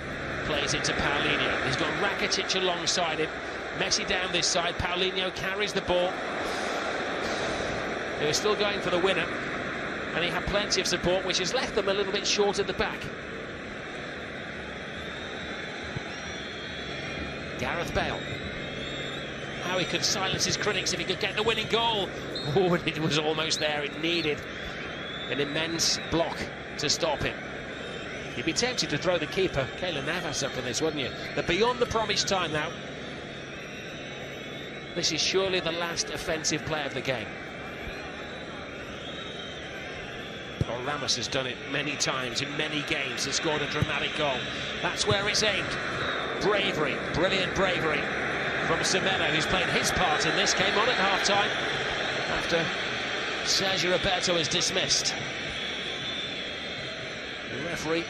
plays it to Paulinho. He's got Rakitic alongside him. Messi down this side. Paulinho carries the ball. They were still going for the winner, and he had plenty of support, which has left them a little bit short at the back. Gareth Bale. How he could silence his critics if he could get the winning goal. Oh, it was almost there. It needed an immense block to stop him. You'd be tempted to throw the keeper, Keylor Navas, up for this, wouldn't you? They're beyond the promised time now. This is surely the last offensive play of the game. Well, Ramos has done it many times in many games and scored a dramatic goal. That's where it's aimed. Bravery, brilliant bravery from Semedo, who's played his part in this. Came on at half-time after Sergi Roberto is dismissed. The referee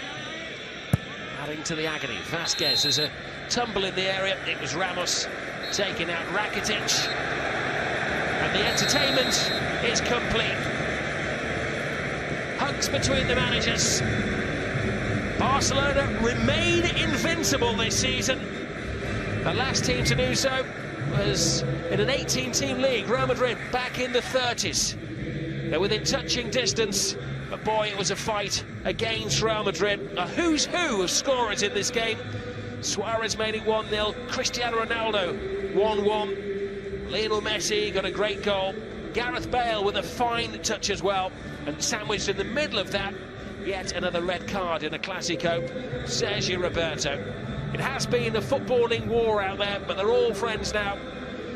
adding to the agony. Vasquez, there's a tumble in the area. It was Ramos taking out Rakitic. And the entertainment is complete. Hugs between the managers. Barcelona remain invincible this season. The last team to do so was in an 18-team league. Real Madrid back in the 30s. They're within touching distance But boy, it was a fight against Real Madrid. A who's who of scorers in this game. Suarez made it 1-0. Cristiano Ronaldo 1-1. Lionel Messi got a great goal. Gareth Bale with a fine touch as well. And sandwiched in the middle of that, yet another red card in a Clásico. Sergi Roberto. It has been a footballing war out there, but they're all friends now.